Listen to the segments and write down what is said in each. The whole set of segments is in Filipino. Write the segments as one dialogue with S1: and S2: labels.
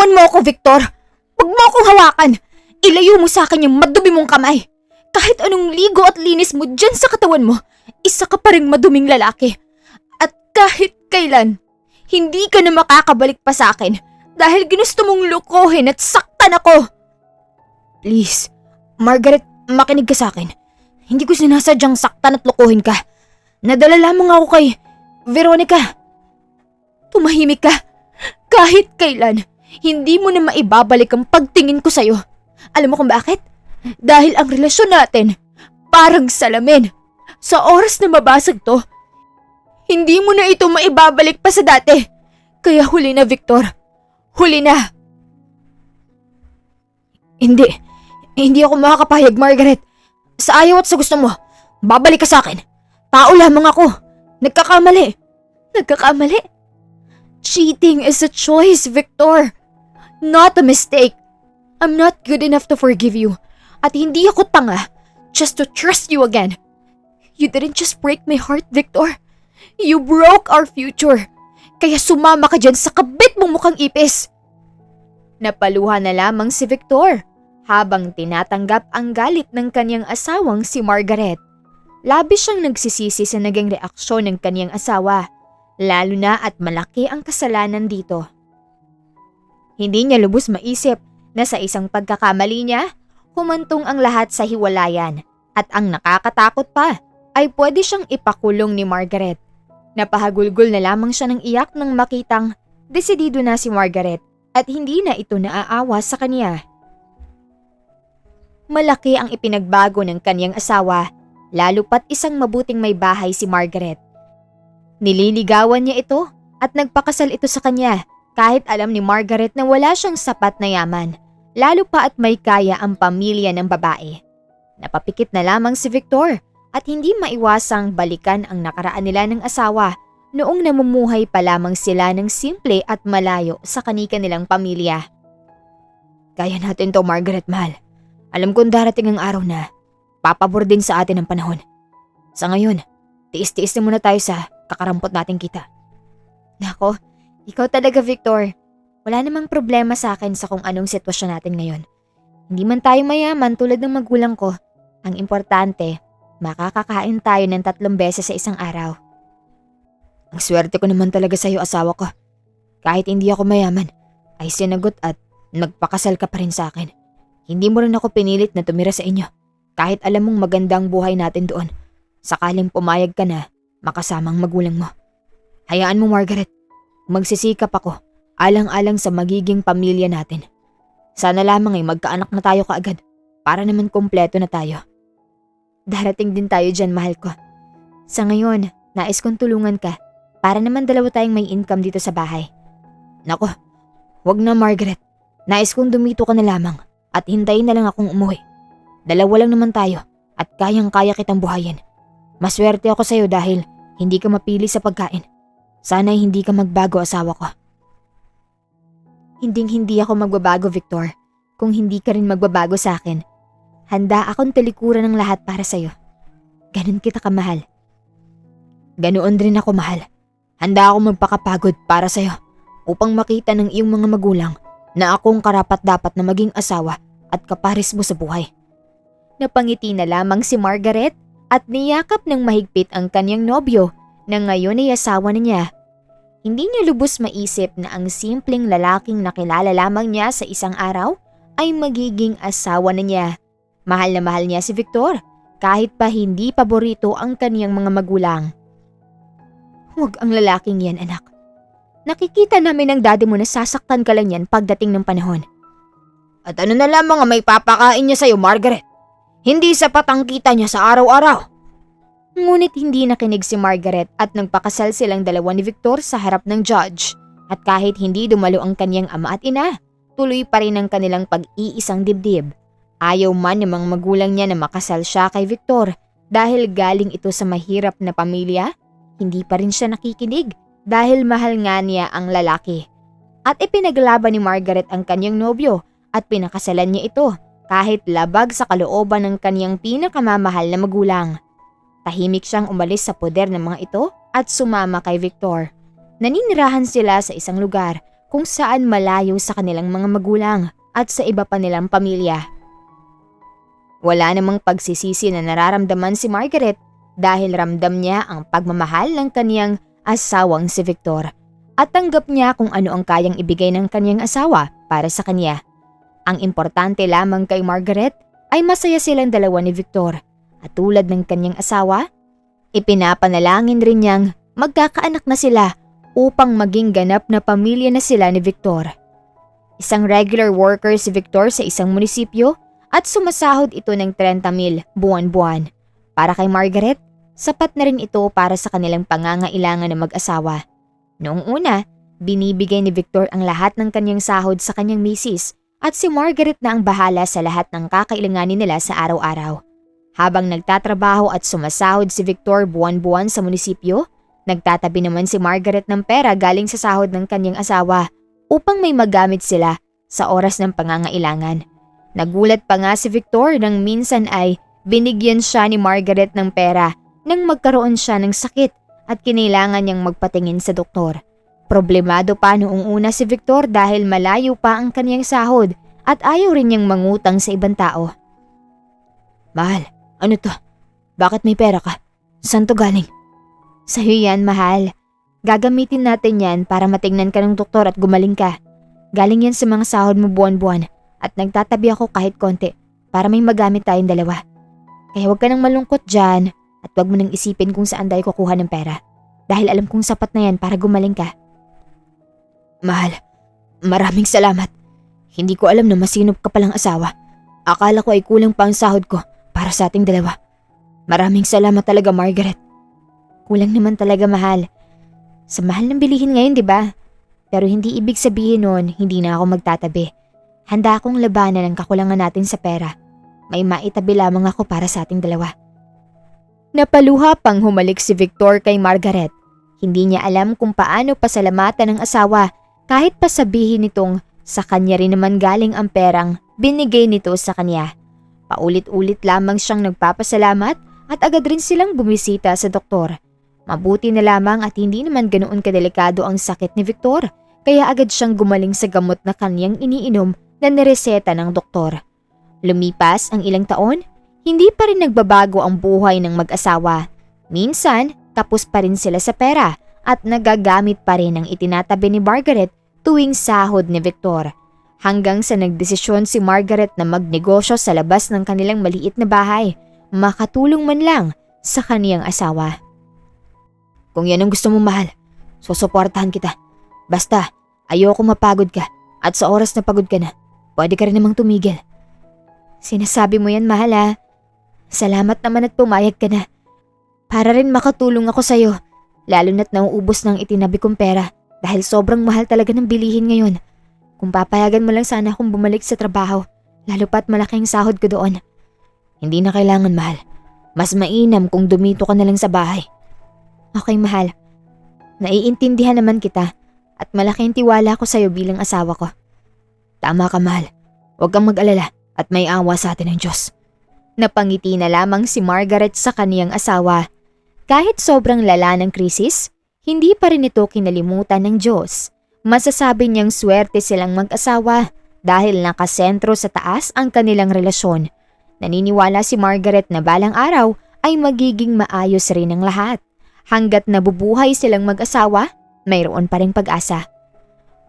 S1: Bitawan mo ako, Victor! Huwag mo akong hawakan! Ilayo mo sa akin yung madumi mong kamay! Kahit anong ligo at linis mo dyan sa katawan mo, isa ka pa ring maduming lalaki. At kahit kailan, hindi ka na makakabalik pa sa akin dahil ginusto mong lukohin at saktan ako! Please, Margaret, makinig ka sa akin. Hindi ko sinasadyang saktan at lukohin ka. Nadala lamang ako kay Veronica. Tumahimik ka. Kahit kailan, hindi mo na maibabalik ang pagtingin ko sa'yo. Alam mo kung bakit? Dahil ang relasyon natin, parang salamin. Sa oras na mabasag to, hindi mo na ito maibabalik pa sa dati. Kaya huli na, Victor. Huli na. Hindi ako makakapayag, Margaret. Sa ayaw at sa gusto mo, babalik ka sa akin. Tao lamang ako. Nagkakamali. Cheating is a choice, Victor. Not a mistake. I'm not good enough to forgive you. At hindi ako tanga just to trust you again. You didn't just break my heart, Victor. You broke our future. Kaya sumama ka dyan sa kabit mong mukhang ipis. Napaluha na lamang si Victor habang tinatanggap ang galit ng kanyang asawang si Margaret. Labis siyang nagsisisi sa naging reaksyon ng kanyang asawa, lalo na at malaki ang kasalanan dito. Hindi niya lubos maisip na sa isang pagkakamali niya, humantong ang lahat sa hiwalayan at ang nakakatakot pa ay pwede siyang ipakulong ni Margaret. Napahagulgol na lamang siya ng iyak nang makitang desidido na si Margaret at hindi na ito naaawa sa kanya. Malaki ang ipinagbago ng kanyang asawa, lalo pat isang mabuting may bahay si Margaret. Nililigawan niya ito at nagpakasal ito sa kanya kahit alam ni Margaret na wala siyang sapat na yaman, lalo pa at may kaya ang pamilya ng babae. Napapikit na lamang si Victor at hindi maiwasang balikan ang nakaraan nila ng asawa noong namumuhay pa lamang sila ng simple at malayo sa kanika nilang pamilya. Kaya natin to, Margaret, mahal. Alam kong darating ang araw na papabor din sa atin ang panahon. Sa ngayon, tiis-tiis na muna tayo sa kakarampot nating kita. Nako, ikaw talaga, Victor. Wala namang problema sa akin sa kung anong sitwasyon natin ngayon. Hindi man tayo mayaman tulad ng magulang ko. Ang importante, makakakain tayo ng 3 beses sa isang araw. Ang swerte ko naman talaga sa'yo, asawa ko. Kahit hindi ako mayaman, ay sinagot at nagpakasal ka pa rin sa akin. Hindi mo rin ako pinilit na tumira sa inyo. Kahit alam mong magandang buhay natin doon. Sakaling pumayag ka na, makasamang magulang mo. Hayaan mo, Margaret. Magsisikap ako, alang-alang sa magiging pamilya natin. Sana lamang ay magkaanak na tayo kaagad, para naman kompleto na tayo. Darating din tayo dyan, mahal ko. Sa ngayon, nais kong tulungan ka, para naman dalawa tayong may income dito sa bahay. Nako, wag na, Margaret. Nais kong dumito ka na lamang, at hintayin na lang akong umuwi. Dalawa lang naman tayo, at kayang-kaya kitang buhayin. Maswerte ako sa'yo dahil hindi ka mapili sa pagkain. Sana'y hindi ka magbago, asawa ko. Hinding-hindi ako magbabago, Victor. Kung hindi ka rin magbabago sa akin, handa akong talikuran ng lahat para sa'yo. Ganun kita kamahal. Ganoon din ako, mahal. Handa akong magpakapagod para sa'yo upang makita ng iyong mga magulang na akong karapat-dapat na maging asawa at kapares mo sa buhay. Napangiti na lamang si Margaret at niyakap ng mahigpit ang kanyang nobyo na ngayon ay asawa na niya. Hindi niya lubos maisip na ang simpleng lalaking nakilala lamang niya sa isang araw ay magiging asawa na niya. Mahal na mahal niya si Victor kahit pa hindi paborito ang kaniyang mga magulang. Huwag ang lalaking yan, anak. Nakikita namin ng daddy mo na sasaktan ka lang yan pagdating ng panahon. At ano na lamang ang may papakain niya sa'yo, Margaret? Hindi sapat ang kita niya sa araw-araw. Ngunit hindi nakinig si Margaret at nagpakasal silang dalawa ni Victor sa harap ng judge. At kahit hindi dumalo ang kanyang ama at ina, tuloy pa rin ang kanilang pag-iisang dibdib. Ayaw man ng mga magulang niya na makasal siya kay Victor dahil galing ito sa mahirap na pamilya, hindi pa rin siya nakikinig dahil mahal nga niya ang lalaki. At ipinaglaban ni Margaret ang kanyang nobyo at pinakasalan niya ito kahit labag sa kalooban ng kanyang pinakamamahal na magulang. Tahimik siyang umalis sa poder ng mga ito at sumama kay Victor. Naninirahan sila sa isang lugar kung saan malayo sa kanilang mga magulang at sa iba pa nilang pamilya. Wala namang pagsisisi na nararamdaman si Margaret dahil ramdam niya ang pagmamahal ng kaniyang asawang si Victor at tanggap niya kung ano ang kayang ibigay ng kaniyang asawa para sa kanya. Ang importante lamang kay Margaret ay masaya silang dalawa ni Victor at tulad ng kaniyang asawa, ipinapanalangin rin niyang magkakaanak na sila upang maging ganap na pamilya na sila ni Victor. Isang regular worker si Victor sa isang munisipyo at sumasahod ito ng 30,000 buwan-buwan. Para kay Margaret, sapat na rin ito para sa kanilang pangangailangan ng mag-asawa. Noong una, binibigay ni Victor ang lahat ng kanyang sahod sa kanyang misis at si Margaret na ang bahala sa lahat ng kakailanganin nila sa araw-araw. Habang nagtatrabaho at sumasahod si Victor buwan-buwan sa munisipyo, nagtatabi naman si Margaret ng pera galing sa sahod ng kanyang asawa upang may magamit sila sa oras ng pangangailangan. Nagulat pa nga si Victor nang minsan ay binigyan siya ni Margaret ng pera nang magkaroon siya ng sakit at kinailangan niyang magpatingin sa doktor. Problemado pa noong una si Victor dahil malayo pa ang kanyang sahod at ayaw rin niyang mangutang sa ibang tao. Mahal, ano to? Bakit may pera ka? Saan to galing? Sa'yo yan, mahal. Gagamitin natin yan para matingnan ka ng doktor at gumaling ka. Galing yan sa mga sahod mo buwan-buwan at nagtatabi ako kahit konti para may magamit tayong dalawa. Kaya huwag ka nang malungkot dyan at huwag mo nang isipin kung saan tayo kukuha ng pera dahil alam kong sapat na yan para gumaling ka. Mahal, maraming salamat. Hindi ko alam na masinop ka palang asawa. Akala ko ay kulang pa ang sahod ko para sa ating dalawa. Maraming salamat talaga, Margaret. Kulang naman talaga, mahal. Sa mahal ng bilihin ngayon, di ba? Pero hindi ibig sabihin nun, hindi na ako magtatabi. Handa akong labanan ang kakulangan natin sa pera. May maitabi lamang ako para sa ating dalawa. Napaluha pang humalik si Victor kay Margaret. Hindi niya alam kung paano pasalamatan ng asawa kahit pa sabihin nitong sa kanya rin naman galing ang perang binigay nito sa kanya. Paulit-ulit lamang siyang nagpapasalamat at agad rin silang bumisita sa doktor. Mabuti na lamang at hindi naman ganoon kadelikado ang sakit ni Victor kaya agad siyang gumaling sa gamot na kanyang iniinom na nireseta ng doktor. Lumipas ang ilang taon, hindi pa rin nagbabago ang buhay ng mag-asawa. Minsan, tapos pa rin sila sa pera at nagagamit pa rin ang itinatabi ni Margaret tuwing sahod ni Victor. Hanggang sa nagdesisyon si Margaret na magnegosyo sa labas ng kanilang maliit na bahay, makatulong man lang sa kaniyang asawa. Kung yan ang gusto mo, mahal, susuportahan kita. Basta, ayoko mapagod ka at sa oras na pagod ka na, pwede ka rin namang tumigil. Sinasabi mo yan, mahal ha. Salamat naman at pumayag ka na. Para rin makatulong ako sa'yo, lalo na't nauubos ng itinabi kong pera dahil sobrang mahal talaga ng bilihin ngayon. Kung papayagan mo lang sana akong bumalik sa trabaho, lalo pa't malaking sahod ko doon. Hindi na kailangan, mahal. Mas mainam kung dumito ka na lang sa bahay. Okay, mahal. Naiintindihan naman kita at malaking tiwala ko sa'yo bilang asawa ko. Tama ka, mahal. Huwag kang mag-alala at may awa sa atin ng Diyos. Napangiti na lamang si Margaret sa kaniyang asawa. Kahit sobrang lala ng krisis, hindi pa rin ito kinalimutan ng Diyos. Masasabi niyang swerte silang mag-asawa dahil nakasentro sa taas ang kanilang relasyon. Naniniwala si Margaret na balang araw ay magiging maayos rin ang lahat. Hanggat nabubuhay silang mag-asawa, mayroon pa ring pag-asa.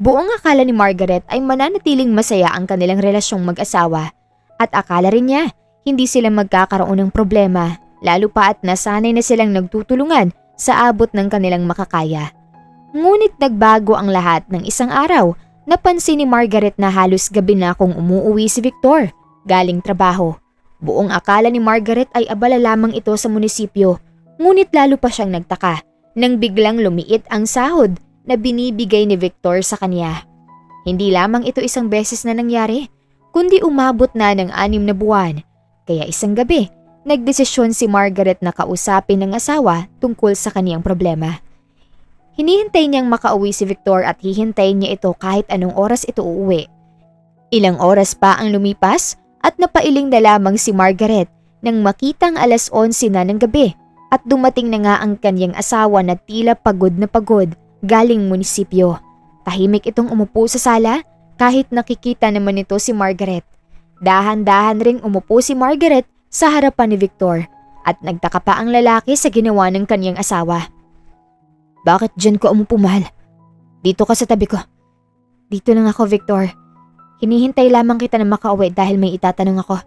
S1: Buong akala ni Margaret ay mananatiling masaya ang kanilang relasyong mag-asawa at akala rin niya hindi sila magkakaroon ng problema lalo pa at nasanay na silang nagtutulungan sa abot ng kanilang makakaya. Ngunit nagbago ang lahat ng isang araw. Napansin ni Margaret na halos gabi na kung umuuwi si Victor galing trabaho. Buong akala ni Margaret ay abala lamang ito sa munisipyo. Ngunit lalo pa siyang nagtaka nang biglang lumiit ang sahod na binibigay ni Victor sa kanya. Hindi lamang ito isang beses na nangyari, kundi umabot na ng 6 na buwan. Kaya isang gabi, nagdesisyon si Margaret na kausapin ng asawa tungkol sa kaniyang problema. Hinihintay niyang makauwi si Victor at hihintayin niya ito kahit anong oras ito uuwi. Ilang oras pa ang lumipas at napailing na lamang si Margaret nang makitang 11:11 na ng gabi. At dumating na nga ang kanyang asawa na tila pagod na pagod galing munisipyo. Tahimik itong umupo sa sala kahit nakikita naman nito si Margaret. Dahan-dahan ring umupo si Margaret sa harapan ni Victor at nagtaka pa ang lalaki sa ginawa ng kanyang asawa. Bakit dyan ko umupo, mahal? Dito ka sa tabi ko. Dito lang ako, Victor. Hinihintay lamang kita na makauwi dahil may itatanong ako.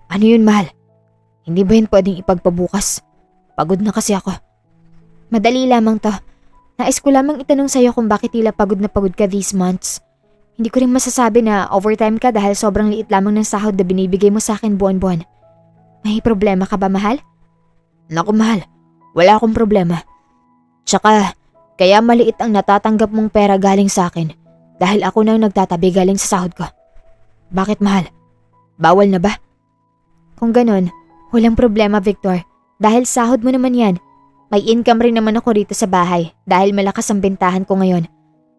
S1: Ano yun, mahal? Hindi ba yun pwedeng ipagpabukas? Pagod na kasi ako. Madali lamang to. Nais ko lamang itanong sa'yo kung bakit tila pagod na pagod ka these months. Hindi ko rin masasabi na overtime ka dahil sobrang liit lamang ng sahod na binibigay mo sa akin buwan-buwan. May problema ka ba, mahal? Naku, mahal. Wala akong problema. Tsaka, kaya maliit ang natatanggap mong pera galing sa akin dahil ako nang nagtatabi galing sa sahod ko. Bakit, mahal? Bawal na ba? Kung ganon, walang problema, Victor. Dahil sahod mo naman yan. May income rin naman ako rito sa bahay dahil malakas ang bentahan ko ngayon.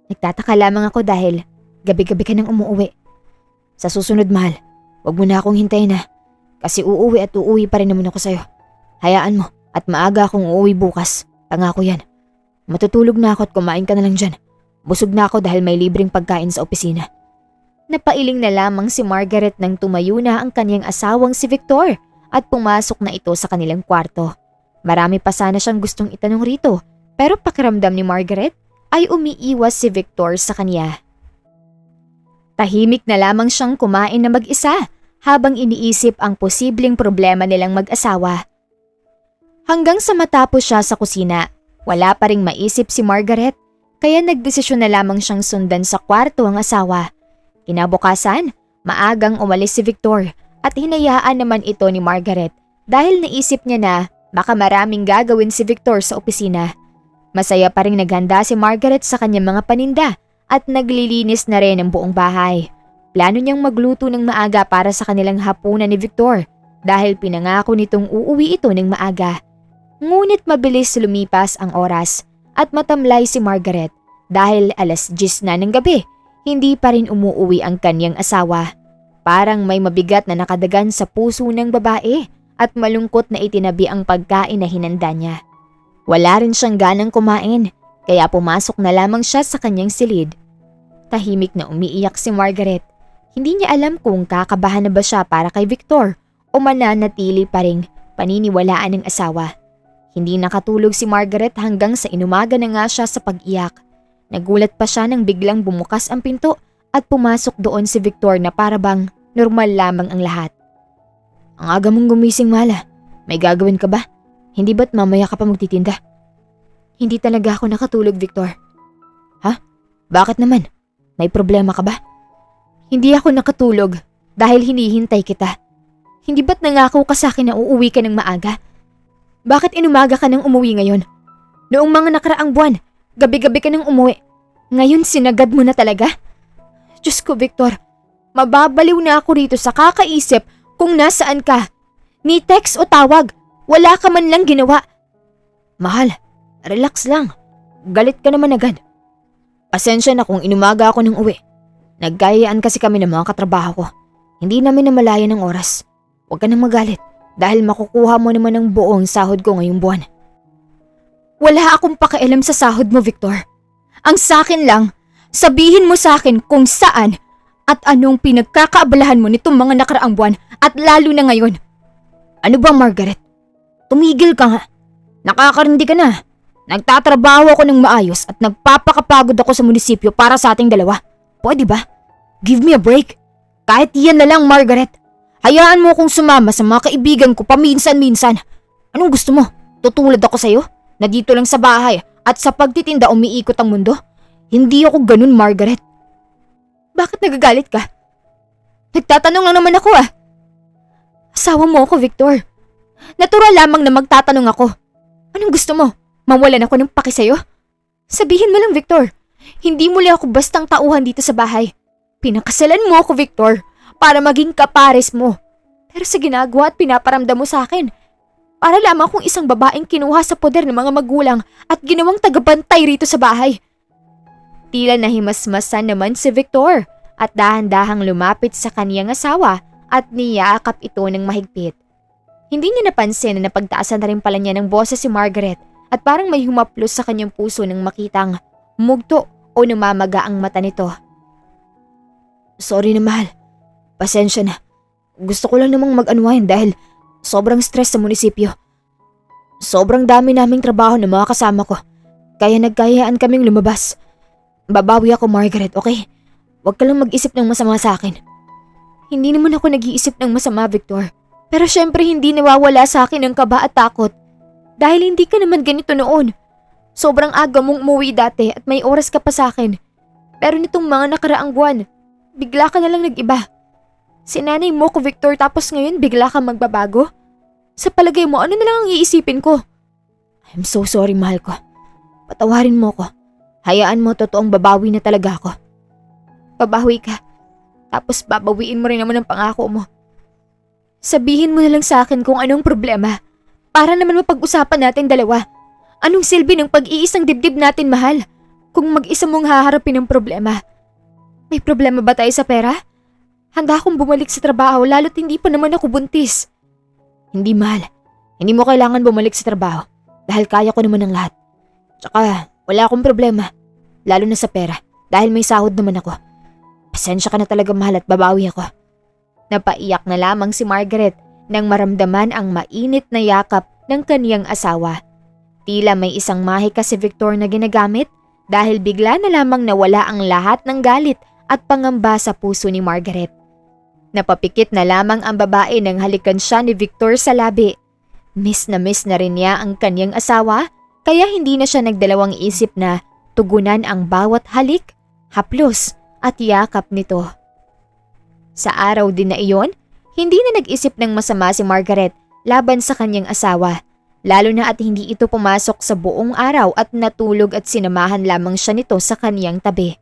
S1: Nagtataka lamang ako dahil gabi-gabi ka nang umuwi. Sa susunod, mahal, wag mo na akong hintayin na. Kasi uuwi at uuwi pa rin naman ako sa'yo. Hayaan mo at maaga akong uuwi bukas. Pangako yan. Matutulog na ako at kumain ka na lang dyan. Busog na ako dahil may libreng pagkain sa opisina. Napailing na lamang si Margaret nang tumayo na ang kanyang asawang si Victor at pumasok na ito sa kanilang kwarto. Marami pa sana siyang gustong itanong rito pero pakiramdam ni Margaret ay umiiwas si Victor sa kanya. Tahimik na lamang siyang kumain na mag-isa habang iniisip ang posibleng problema nilang mag-asawa. Hanggang sa matapos siya sa kusina, wala pa ring maisip si Margaret kaya nagdesisyon na lamang siyang sundan sa kwarto ang asawa. Kinabukasan, maagang umalis si Victor at hinayaan naman ito ni Margaret dahil naisip niya na baka maraming gagawin si Victor sa opisina. Masaya pa ring naghanda si Margaret sa kanyang mga paninda at naglilinis na rin ang buong bahay. Plano niyang magluto ng maaga para sa kanilang hapunan ni Victor dahil pinangako nitong uuwi ito ng maaga. Ngunit mabilis lumipas ang oras at matamlay si Margaret dahil 10:00 na ng gabi. Hindi pa rin umuuwi ang kanyang asawa. Parang may mabigat na nakadagan sa puso ng babae at malungkot na itinabi ang pagkain na hinanda niya. Wala rin siyang ganang kumain kaya pumasok na lamang siya sa kanyang silid. Tahimik na umiiyak si Margaret. Hindi niya alam kung kakabahan na ba siya para kay Victor o mananatili pa ring paniniwalaan ng asawa. Hindi nakatulog si Margaret hanggang sa inumaga na nga siya sa pag-iyak. Nagulat pa siya nang biglang bumukas ang pinto at pumasok doon si Victor na parabang normal lamang ang lahat. Ang aga mong gumising, Mala. May gagawin ka ba? Hindi ba't mamaya ka pa magtitinda? Hindi talaga ako nakatulog, Victor. Ha? Bakit naman? May problema ka ba? Hindi ako nakatulog dahil hinihintay kita. Hindi ba't nangako ka sa akin na uuwi ka ng maaga? Bakit inumaga ka nang umuwi ngayon? Noong mga nakaraang buwan, gabi-gabi ka nang umuwi. Ngayon sinagad mo na talaga? Diyos ko, Victor. Mababaliw na ako rito sa kakaisip kung nasaan ka. Ni text o tawag, wala ka man lang ginawa. Mahal, relax lang. Galit ka naman agad. Pasensya na kung inumaga ako nang uwi. Nagkayaan kasi kami ng mga katrabaho ko. Hindi namin namalayan ng oras. Huwag ka nang magalit dahil makukuha mo naman ang buong sahod ko ngayong buwan. Wala akong pakialam sa sahod mo, Victor. Ang sakin lang, sabihin mo sa akin kung saan at anong pinagkakaabalahan mo nitong mga nakaraang buwan at lalo na ngayon. Ano ba, Margaret? Tumigil ka nga. Nakakarindi ka na. Nagtatrabaho ako ng maayos at nagpapakapagod ako sa munisipyo para sa ating dalawa. Pwede ba? Give me a break. Kahit yan na lang, Margaret. Hayaan mo akong sumama sa mga kaibigan ko paminsan-minsan. Anong gusto mo? Tutulad ako sa'yo? Na dito lang sa bahay at sa pagtitinda umiikot ang mundo? Hindi ako ganun, Margaret. Bakit nagagalit ka? Nagtatanong lang naman ako ah. Asawa mo ako, Victor. Natural lamang na magtatanong ako. Anong gusto mo? Mawalan ako ng paki sa'yo? Sabihin mo lang, Victor. Hindi muli ako bastang tauhan dito sa bahay. Pinakasalan mo ako, Victor, para maging kapares mo. Pero sa ginagawa at pinaparamdam mo sa akin, para lamang akong isang babaeng kinuha sa poder ng mga magulang at ginawang tagabantay rito sa bahay. Tila nahimasmasan naman si Victor at dahan-dahang lumapit sa kaniyang asawa at niyakap ito ng mahigpit. Hindi niya napansin na napagtaasan na rin pala niya ng boses si Margaret at parang may humaplos sa kanyang puso nang makitang mugto o namamaga ang mata nito. Sorry na mahal. Pasensya na. Gusto ko lang namang mag-unwind dahil sobrang stress sa munisipyo. Sobrang dami naming trabaho ng mga kasama ko. Kaya nagkayaan kaming lumabas. Babawi ako, Margaret, okay? Huwag ka lang mag-isip ng masama sa akin. Hindi naman ako nag-iisip ng masama, Victor. Pero syempre hindi nawawala sa akin ang kaba at takot. Dahil hindi ka naman ganito noon. Sobrang aga mong umuwi dati at may oras ka pa sa akin. Pero nitong mga nakaraang buwan, bigla ka na lang nag-iba. Sinanay mo ko, Victor, tapos ngayon bigla ka magbabago? Sa palagay mo, ano na lang ang iisipin ko? I'm so sorry, mahal ko. Patawarin mo ko. Hayaan mo, totoong babawi na talaga ako. Babawi ka. Tapos babawiin mo rin naman ang pangako mo. Sabihin mo na lang sa akin kung anong problema. Para naman mapag-usapan natin dalawa. Anong silbi ng pag-iisang dibdib natin, mahal? Kung mag-isa mong haharapin ang problema. May problema ba tayo sa pera? Handa akong bumalik sa trabaho lalo't hindi pa naman ako buntis. Hindi, mahal. Hindi mo kailangan bumalik sa trabaho dahil kaya ko naman ang lahat. Tsaka wala akong problema, lalo na sa pera dahil may sahod naman ako. Pasensya ka na talaga, mahal, at babawi ako. Napaiyak na lamang si Margaret nang maramdaman ang mainit na yakap ng kaniyang asawa. Tila may isang mahika si Victor na ginagamit dahil bigla na lamang nawala ang lahat ng galit at pangamba sa puso ni Margaret. Napapikit na lamang ang babae nang halikan siya ni Victor sa labi. Miss na rin niya ang kanyang asawa kaya hindi na siya nagdalawang isip na tugunan ang bawat halik, haplos at yakap nito. Sa araw din na iyon, hindi na nag-isip ng masama si Margaret laban sa kanyang asawa, lalo na at hindi ito pumasok sa buong araw at natulog at sinamahan lamang siya nito sa kaniyang tabi.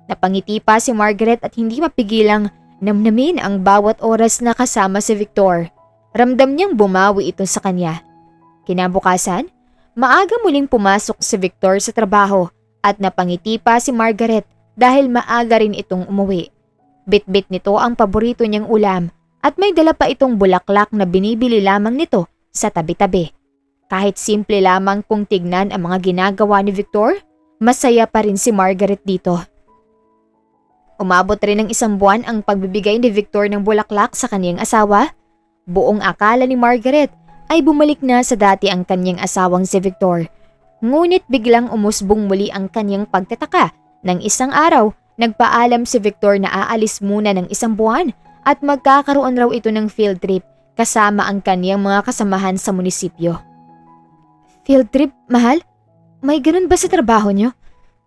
S1: Napangiti pa si Margaret at hindi mapigilang namnamin ang bawat oras na kasama si Victor. Ramdam niyang bumawi ito sa kanya. Kinabukasan, maaga muling pumasok si Victor sa trabaho at napangiti pa si Margaret dahil maaga rin itong umuwi. Bit-bit nito ang paborito niyang ulam at may dala pa itong bulaklak na binibili lamang nito sa tabi-tabi. Kahit simple lamang kung tignan ang mga ginagawa ni Victor, masaya pa rin si Margaret dito. Umabot rin ng 1 buwan ang pagbibigay ni Victor ng bulaklak sa kaniyang asawa. Buong akala ni Margaret ay bumalik na sa dati ang kaniyang asawang si Victor. Ngunit biglang umusbong muli ang kaniyang pagtataka nang isang araw nagpaalam si Victor na aalis muna ng 1 buwan at magkakaroon raw ito ng field trip kasama ang kaniyang mga kasamahan sa munisipyo. Field trip, mahal? May ganun ba sa trabaho niyo?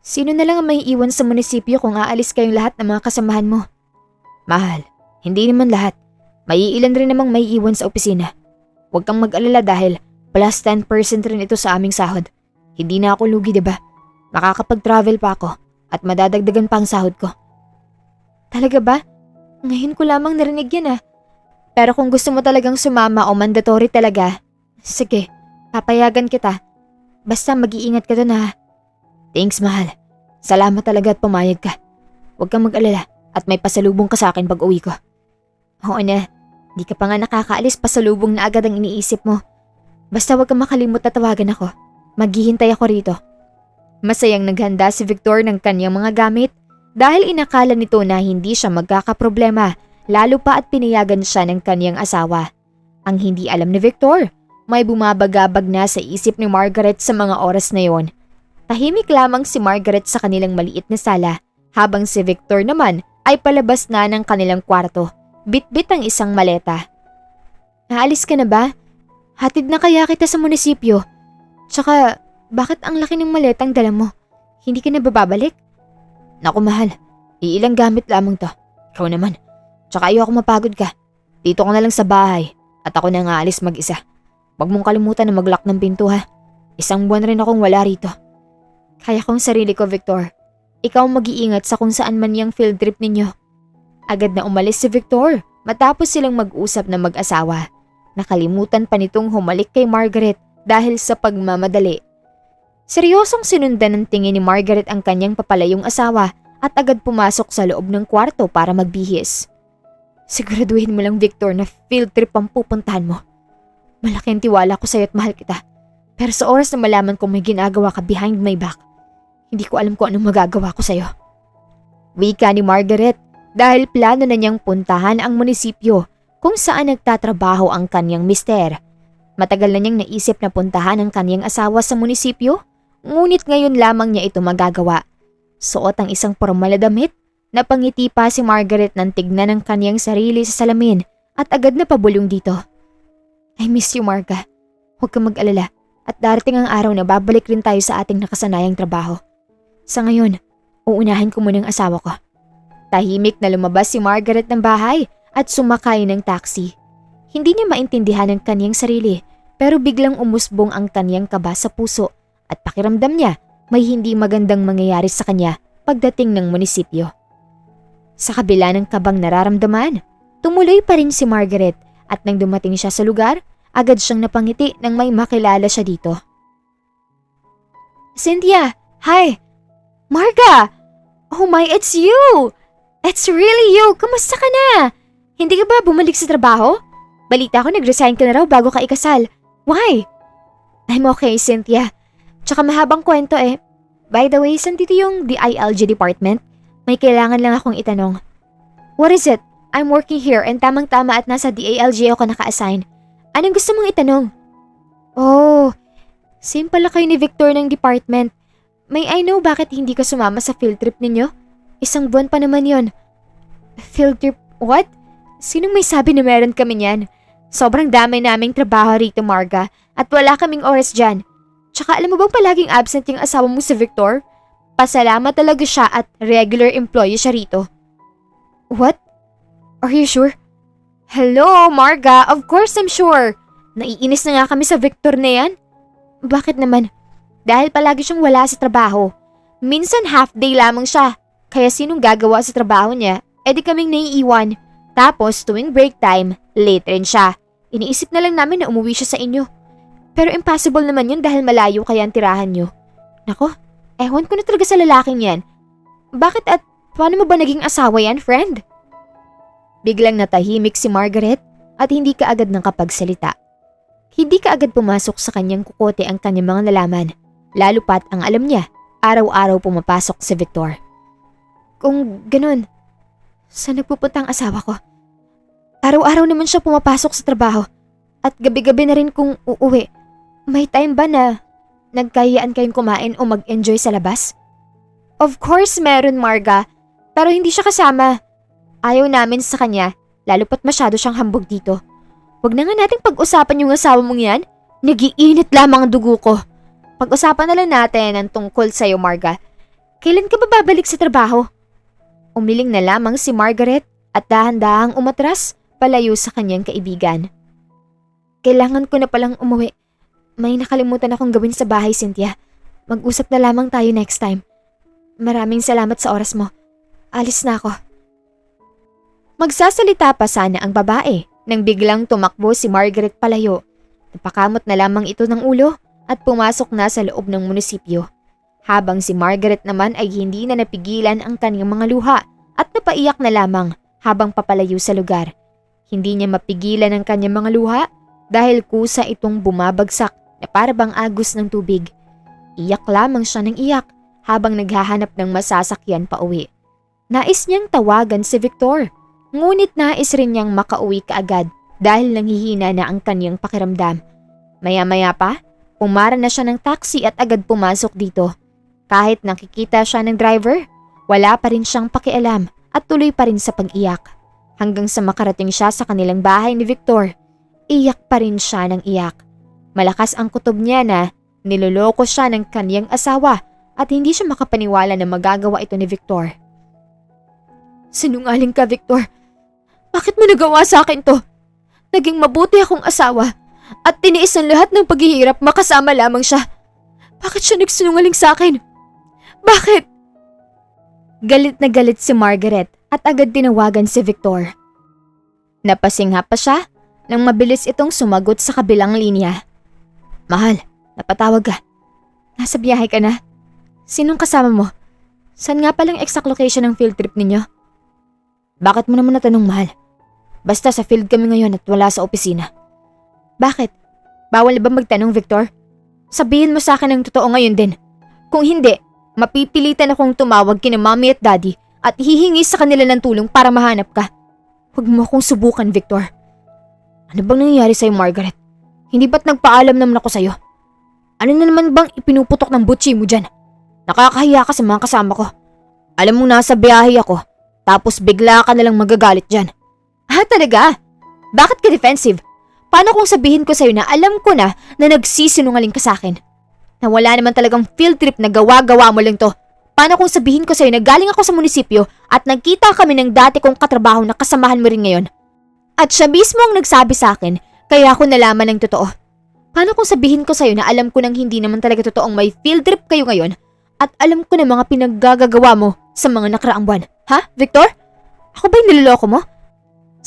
S1: Sino na lang ang may iwan sa munisipyo kung aalis kayong lahat ng mga kasamahan mo? Mahal, hindi naman lahat. May ilan rin namang may iwan sa opisina. Huwag kang mag-alala dahil plus 10% rin ito sa aming sahod. Hindi na ako lugi, diba? Makakapag-travel pa ako at madadagdagan pa ang sahod ko. Talaga ba? Ngayon ko lamang narinig yan ah. Pero kung gusto mo talagang sumama o mandatory talaga, sige, papayagan kita. Basta mag-iingat ka doon ha. Thanks, mahal. Salamat talaga at pumayag ka. Huwag kang mag-alala at may pasalubong ka sa akin pag uwi ko. Oo na, di ka pa nga nakakaalis, pasalubong na agad ang iniisip mo. Basta huwag kang makalimot na tawagan ako. Maghihintay ako rito. Masayang naghanda si Victor ng kanyang mga gamit dahil inakala nito na hindi siya magkakaproblema, lalo pa at pinayagan siya ng kanyang asawa. Ang hindi alam ni Victor, may bumabagabag na sa isip ni Margaret sa mga oras na yon. Tahimik lamang si Margaret sa kanilang maliit na sala, habang si Victor naman ay palabas na ng kanilang kwarto, bit-bit ang isang maleta. Naalis ka na ba? Hatid na kaya kita sa munisipyo? Tsaka, bakit ang laki ng maletang dala mo? Hindi ka na bababalik? Naku mahal, iilang gamit lamang to. Ikaw naman, tsaka ayoko mapagod ka. Dito ko na lang sa bahay at ako na nga alis mag-isa. Huwag mong kalimutan na mag-lock ng pinto ha. 1 buwan rin akong wala rito. Kaya kong sarili ko, Victor. Ikaw mag-iingat sa kung saan man yung field trip ninyo. Agad na umalis si Victor matapos silang mag-usap na mag-asawa. Nakalimutan pa nitong humalik kay Margaret dahil sa pagmamadali. Seryosong sinundan ng tingin ni Margaret ang kanyang papalayong asawa at agad pumasok sa loob ng kwarto para magbihis. Siguraduhin mo lang, Victor, na field trip ang pupuntahan mo. Malaking tiwala ko sa'yo at mahal kita. Pero sa oras na malaman kong may ginagawa ka behind my back, Hindi ko alam kung anong magagawa ko sa'yo. Wika ni Margaret dahil plano na niyang puntahan ang munisipyo kung saan nagtatrabaho ang kanyang mister. Matagal na niyang naisip na puntahan ang kanyang asawa sa munisipyo, ngunit ngayon lamang niya ito magagawa. Suot ang isang formal na damit, napangiti pa si Margaret nang tignan ang kanyang sarili sa salamin at agad na pabulong dito. I miss you, Marga. Huwag kang mag-alala at darating ang araw na babalik rin tayo sa ating nakasanayang trabaho. Sa ngayon, uunahin ko muna ang asawa ko. Tahimik na lumabas si Margaret ng bahay at sumakay ng taxi. Hindi niya maintindihan ang kanyang sarili pero biglang umusbong ang kanyang kaba sa puso at pakiramdam niya may hindi magandang mangyayari sa kanya pagdating ng munisipyo. Sa kabila ng kabang nararamdaman, tumuloy pa rin si Margaret at nang dumating siya sa lugar, agad siyang napangiti nang may makilala siya dito. Cynthia! Hi! Marga! Oh my, it's you! It's really you! Kamusta ka na? Hindi ka ba bumalik sa trabaho? Balita ko nag-resign ka na raw bago ka ikasal. Why? I'm okay, Cynthia. Tsaka mahabang kwento eh. By the way, saan dito yung DILG department? May kailangan lang akong itanong. What is it? I'm working here and tamang-tama at nasa DILG ako naka-assign. Anong gusto mong itanong? Oh, same pala kayo ni Victor ng department. May I know bakit hindi ka sumama sa field trip ninyo? Isang buwan pa naman yon. Field trip? What? Sinong may sabi na meron kami niyan? Sobrang dami naming trabaho rito, Marga, at wala kaming oras dyan. Tsaka alam mo bang palaging absent yung asawa mo si Victor? Pasalamat talaga siya at regular employee siya rito. What? Are you sure? Hello, Marga. Of course I'm sure. Naiinis na nga kami sa Victor na yan. Bakit naman? Dahil palagi siyang wala sa trabaho. Minsan half day lamang siya. Kaya sinong gagawa sa trabaho niya, edi kaming naiiwan. Tapos tuwing break time, late rin siya. Iniisip na lang namin na umuwi siya sa inyo. Pero impossible naman yun dahil malayo kaya ang tirahan niyo. Nako, ewan ko na talaga sa lalaking yan. Bakit at paano mo ba naging asawa yan, friend? Biglang natahimik si Margaret at hindi kaagad ng kapagsalita. Hindi kaagad pumasok sa kanyang kukote ang kanyang mga nalaman. Lalo pat ang alam niya, araw-araw pumapasok si Victor. Kung ganun, saan nagpupunta ang asawa ko? Araw-araw naman siya pumapasok sa trabaho at gabi-gabi na rin kung uuwi. May time ba na nagkahiyaan kayong kumain o mag-enjoy sa labas? Of course meron, Marga, pero hindi siya kasama. Ayaw namin sa kanya, lalo pat masyado siyang hambog dito. Huwag na nga nating pag-usapan yung asawa mong yan. Nagiinit lamang ang dugo ko. Pag-usapan na lang natin ang tungkol sa'yo, Marga. Kailan ka ba babalik sa trabaho? Umiling na lamang si Margaret at dahan-dahang umatras palayo sa kanyang kaibigan. Kailangan ko na palang umuwi. May nakalimutan akong gawin sa bahay, Cynthia. Mag-usap na lamang tayo next time. Maraming salamat sa oras mo. Alis na ako. Magsasalita pa sana ang babae nang biglang tumakbo si Margaret palayo. Napakamot na lamang ito ng ulo at pumasok na sa loob ng munisipyo. Habang si Margaret naman ay hindi na napigilan ang kanyang mga luha at napaiyak na lamang habang papalayo sa lugar. Hindi niya mapigilan ang kanyang mga luha dahil kusa itong bumabagsak na parabang agos ng tubig. Iyak lamang siya ng iyak habang naghahanap ng masasakyan pa uwi. Nais niyang tawagan si Victor, ngunit nais rin niyang makauwi kaagad dahil nanghihina na ang kanyang pakiramdam. Maya-maya pa, pumara na siya ng taxi at agad pumasok dito. Kahit nakikita siya ng driver, wala pa rin siyang pakialam at tuloy pa rin sa pag-iyak. Hanggang sa makarating siya sa kanilang bahay ni Victor, iyak pa rin siya ng iyak. Malakas ang kutob niya na niloloko siya ng kaniyang asawa at hindi siya makapaniwala na magagawa ito ni Victor. Sinungaling ka, Victor. Bakit mo nagawa sa akin to? Naging mabuti akong asawa at tiniis ang lahat ng paghihirap makasama lamang siya. Bakit siya nagsinungaling sa akin? Bakit? Galit na galit si Margaret at agad tinawagan si Victor. Napasingha pa siya nang mabilis itong sumagot sa kabilang linya. Mahal, napatawag ka. Nasa biyahe ka na? Sinong kasama mo? Saan nga palang exact location ng field trip ninyo? Bakit mo naman natanong, mahal? Basta sa field kami ngayon at wala sa opisina. Bakit? Bawal ba magtanong, Victor? Sabihin mo sa akin ang totoo ngayon din. Kung hindi, Mapipilitan akong tumawag kina mommy at daddy at hihingi sa kanila ng tulong para mahanap ka. Huwag mo akong subukan, Victor. Ano bang nangyayari sa'yo, Margaret? Hindi ba't nagpaalam naman ako sa'yo? Ano na naman bang ipinuputok ng butchi mo dyan? Nakakahiya ka sa mga kasama ko. Alam mo nasa biyahe ako, tapos bigla ka nalang magagalit dyan. Talaga? Bakit ka defensive? Paano kung sabihin ko sa'yo na alam ko na nagsisinungaling ka sa akin? Na wala naman talagang field trip na gawa-gawa mo lang to. Paano kung sabihin ko sa'yo na galing ako sa munisipyo at nagkita kami ng dati kong katrabaho na kasamahan mo rin ngayon? At siya mismo ang nagsabi sa akin, kaya ako nalaman ng totoo. Paano kung sabihin ko sa'yo na alam ko nang hindi naman talaga totoong may field trip kayo ngayon at alam ko na mga pinaggagawa mo sa mga nakaraang buwan? Ha, Victor? Ako ba yung niloloko mo?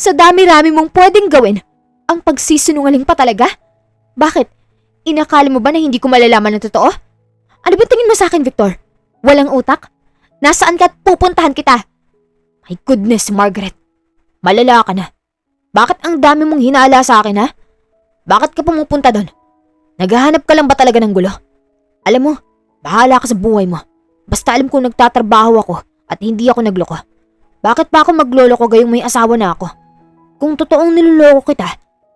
S1: Sa dami-rami mong pwedeng gawin, ang pagsisinungaling pa talaga? Bakit? Inakala mo ba na hindi ko malalaman ng totoo? Ano ba tingin mo sa akin, Victor? Walang utak? Nasaan ka at pupuntahan kita? My goodness, Margaret. Malala ka na. Bakit ang dami mong hinala sa akin, ha? Bakit ka pumupunta doon? Naghahanap ka lang ba talaga ng gulo? Alam mo, bahala ka sa buhay mo. Basta alam ko nagtatrabaho ako at hindi ako nagloko. Bakit pa ako magloloko gayong may asawa na ako? Kung totoong niloloko kita,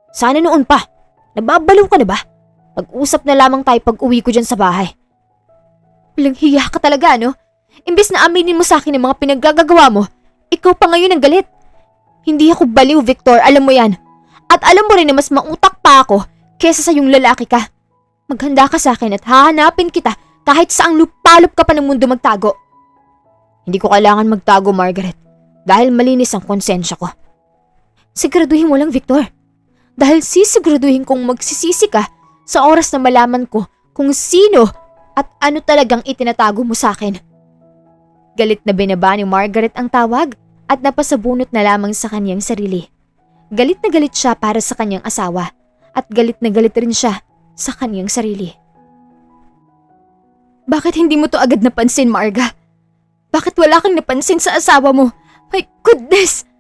S1: sana noon pa. Nababaliw ka na ba? Mag-usap na lamang tayo pag uwi ko dyan sa bahay. Walang hiya ka talaga, no? Imbes na aminin mo sa akin ang mga pinaggagawa mo, ikaw pa ngayon ang galit. Hindi ako baliw, Victor, alam mo yan. At alam mo rin na mas mautak pa ako kesa sa yung lalaki ka. Maghanda ka sa akin at hahanapin kita kahit saang lupalop ka pa ng mundo magtago. Hindi ko kailangan magtago, Margaret, dahil malinis ang konsensya ko. Siguraduhin mo lang, Victor. Dahil sisiguraduhin kong magsisisi ka sa oras na malaman ko kung sino at ano talagang itinatago mo sa akin. Galit na binaba ni Margaret ang tawag at napasabunot na lamang sa kanyang sarili. Galit na galit siya para sa kanyang asawa at galit na galit rin siya sa kanyang sarili. Bakit hindi mo to agad napansin, Marga? Bakit wala kang napansin sa asawa mo? My goodness!